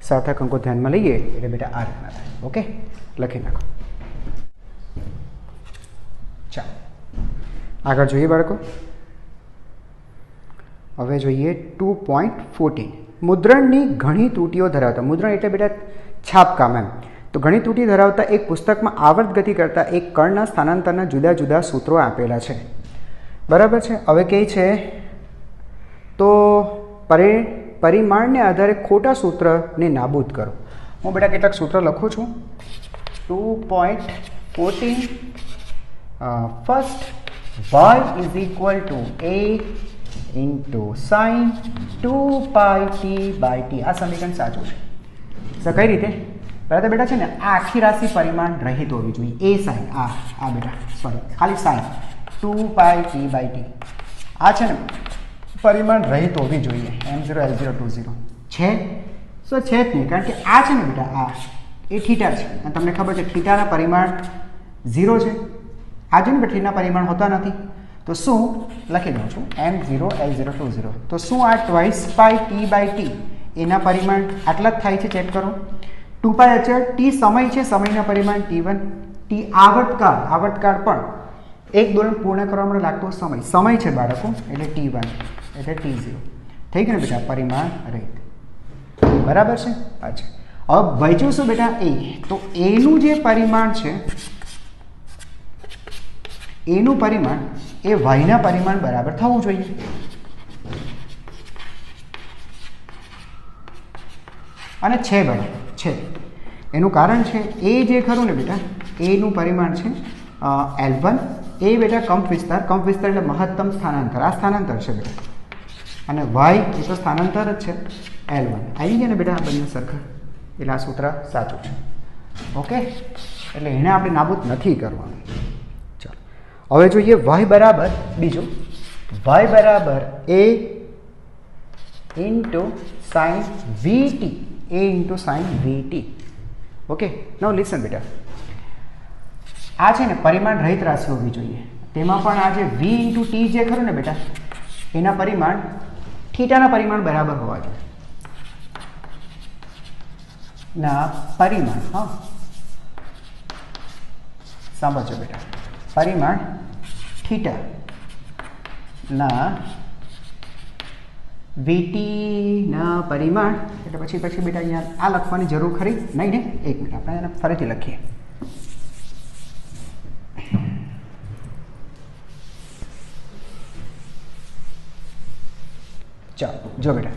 A: સાર્થક અંકો ધ્યાનમાં લઈએ એટલે બેટા આ રીતના થાય. ઓકે, લખી નાખો. ચાલો આગળ જોઈએ બાળકો. હવે જોઈએ 2.14. મુદ્રણની ઘણી ત્રુટીઓ ધરાવતા, મુદ્રણ એટલે બેટા છાપકામ એમ. તો ઘણી ત્રુટિ ધરાવતા એક પુસ્તકમાં આવર્ત ગતિ કરતા એક કણના સ્થાનાંતરના જુદા જુદા સૂત્રો આપેલા છે. બરાબર છે. હવે કહે છે તો પરિમાણને આધારે ખોટા સૂત્રને નાબૂદ કરો. હું બેટા કેટલાક સૂત્ર લખું છું. 2.14 first y is equal to a into sin 2 pi t by t. આ સમીકરણ સાચું છે. તો કઈ રીતે? બરાબર બેટા છે ને આ આખી રાશિ પરિમાણ રહિત હોવી જોઈએ. a sin આ બેટા સોરી ખાલી sin 2 pi t by t આ છે ને પરિમાણ રહિત હોવી જોઈએ. m0 l0 20 છે સો છે જ નહીં, કારણ કે આ છે ને બેટા આ એ થીટા છે અને તમને ખબર છે થીટાના પરિમાણ 0 છે. આ છે ને બેટા થીટાના પરિમાણ હોતા નથી. તો શું લખી દઉં છું m0 l0 20. તો શું આ twice pi t by t એના પરિમાણ આટલા જ થાય છે? ચેક કરો. 2 પાઈ અચળ, t સમય છે, સમયના પરિમાણ t1, t આવર્તકાળ પણ એક દોલન પૂર્ણ કરવા માટે લાગતો સમય છે બાળકો, એટલે t1 એટલે t0. થઈ ગયું ને બેટા પરિમાણ રહિત. બરાબર છે. અચ્છા, હવે બચ્યું શું બેટા? a. તો એનું જે પરિમાણ છે એનું પરિમાણ એ વાયના પરિમાણ બરાબર થવું જોઈએ. અને છે બેટા છે. એનું કારણ છે એ જે ખરું ને બેટા એનું પરિમાણ છે L1. એ બેટા કંપ વિસ્તાર એટલે મહત્તમ સ્થાનાંતર, આ સ્થાનાંતર છે બેટા. અને વાય એ તો સ્થાનાંતર જ છે L1. આવી ગયા ને બેટા આ બંને સરખા, એટલે આ સૂત્ર સાચું છે. ઓકે, એટલે એને આપણે નાબૂદ નથી કરવાનું. હવે જોઈએ y બરાબર બીજું, y બરાબર a into sign vt, a into sign vt. Okay, now listen બેટા, આ છે ને પરિમાણ રહિત રાશિ હોવી જોઈએ. તેમાં પણ આ જે v ઇન્ટુ t જે ખરું ને બેટા એના પરિમાણ થીટાના પરિમાણ બરાબર હોવા જોઈએ. ના પરિમાણ, હા સાંભળજો બેટા, પરિમાણ થીટા ના vt ના પરિમાણ એટલે પછી બેટા અહીંયા આ લખવાની જરૂર ખરી નહીં ને? એક મિનિટ આપણે એને ફરીથી લખીએ. ચાલો જો બેટા,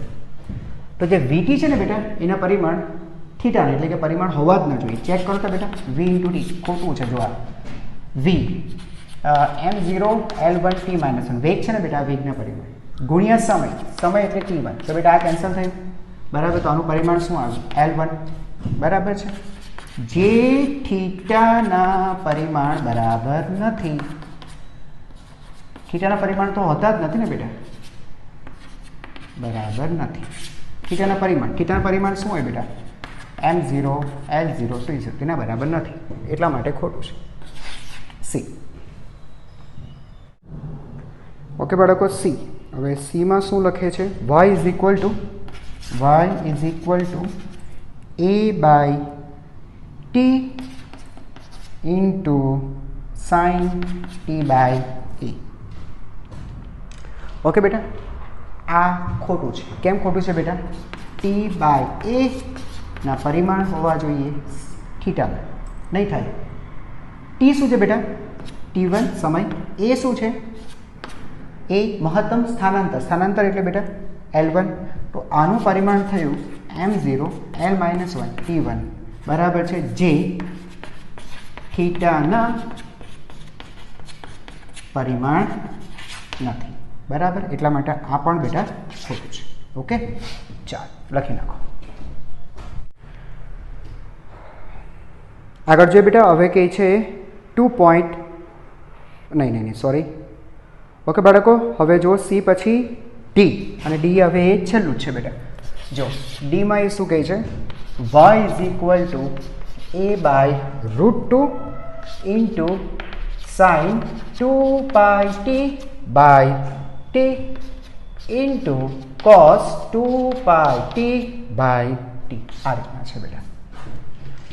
A: તો જે vt છે ને બેટા એના પરિમાણ થીટા એટલે કે પરિમાણ હોવા જ ન જોઈએ. ચેક કરો તો બેટા v ઇન્ટુ t ખોટું છે. જો આ v m0 l1 t minus 1 વેગ છે ને બેટા, વેગના પરિમાણ ગુણ્યા સમય એટલે t1. તો બેટા આ કેન્સલ થયું બરાબર. તો આનું પરિમાણ શું આવ્યું? l1 બરાબર છે. જે થીટાના પરિમાણ બરાબર નથી, થીટાના પરિમાણ તો હોતા જ નથી ને બેટા, બરાબર નથી. થીટાના પરિમાણ શું હોય બેટા? m0 l0 20. તેના બરાબર નથી, એટલા માટે ખોટું છે. સી. ઓકે બાળકો, સી. હવે સીમાં શું લખે છે? y is equal to y is equal to a by t into sine t by a. Okay બેટા, આ ખોટું છે. કેમ ખોટું છે બેટા? t બાય a ના પરિમાણ હોવા જોઈએ થીટાના, નહીં થાય. t શું છે બેટા? t1 સમય. a શું છે? એ મહત્તમ સ્થાનાંતર. સ્થાનાંતર એટલે બેટા L1. તો આનું પરિમાણ થયું m0 L-1 t1 બરાબર છે જે થીટાના પરિમાણ નથી. બરાબર, એટલા માટે આ પણ બેટા ખોટું છે. ઓકે, ચાલો લખી નાખો. આગળ જોઈએ બેટા, હવે કહે છે 2 પોઈન્ટ નહીં સોરી. ઓકે બાળકો, હવે જો સી પછી ડી, અને ડી હવે એ છેલ્લું જ છે બેટા. જો ડીમાં એ શું કહે છે? y is equal to a by √2 into sine 2 pi t by t into cos 2 pi t by t. આ રીતના છે બેટા.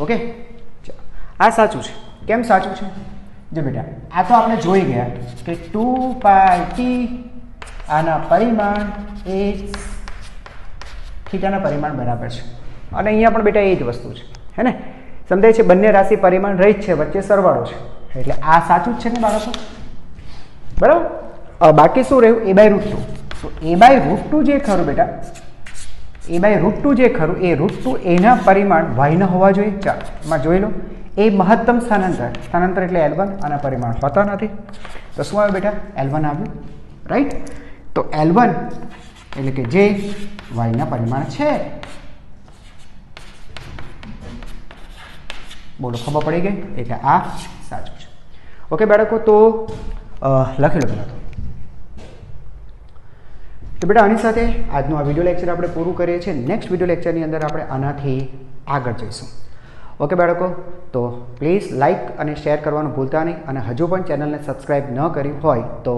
A: ઓકે, ચાલો આ સાચું છે. કેમ સાચું છે? જો બેટા, આ તો આપણે જોઈ ગયા કે 2 પાઈ ટી આના પરિમાણ એ થીટાના પરિમાણ બરાબર છે. અને અહીંયા પણ બેટા એ જ વસ્તુ છે, હે ને? સમજાય છે? બંને રાશિ પરિમાણ રહી જ છે, વચ્ચે સરવાળો છે, એટલે આ સાચું જ છે ને બાળકો? બરાબર. બાકી શું રહ્યું? a by √2. તો a બાય √2 જે ખરું બેટા, a બાય √2 જે ખરું એ √2 એના પરિમાણ y ના હોવા જોઈએ. ચાલો એમાં જોઈ લો. એ મહત્તમ સ્થાનાંતર. સ્થાનાંતર એટલે L1, આના પરિમાણ હોતા નથી. તો શું આવ્યું બેટા? L1 આવ્યું, રાઈટ? તો L1 એટલે કે જે y ના પરિમાણ છે. બોલો, ખબર પડી ગઈ? એટલે આ સાચું છે. ઓકે બાળકો, તો લખી લો પહેલાં તો બેટા આની સાથે આજનું આ વિડીયો લેક્ચર આપણે પૂરું કરીએ છીએ. નેક્સ્ટ વિડીયો લેક્ચરની અંદર આપણે આનાથી આગળ જઈશું. ઓકે બાળકો, તો પ્લીઝ લાઇક અને શેર કરવાનું ભૂલતા નહીં. અને હજુ પણ ચેનલને સબસ્ક્રાઈબ ન કરી હોય તો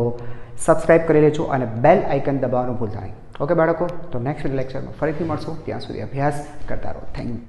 A: સબસ્ક્રાઈબ કરી લેજો અને બેલ આઇકન દબાવવાનું ભૂલતા નહીં. ઓકે બાળકો, તો નેક્સ્ટ વિડીયો લેક્ચરમાં ફરીથી મળશું. ત્યાં સુધી અભ્યાસ કરતા રહો. Thank you.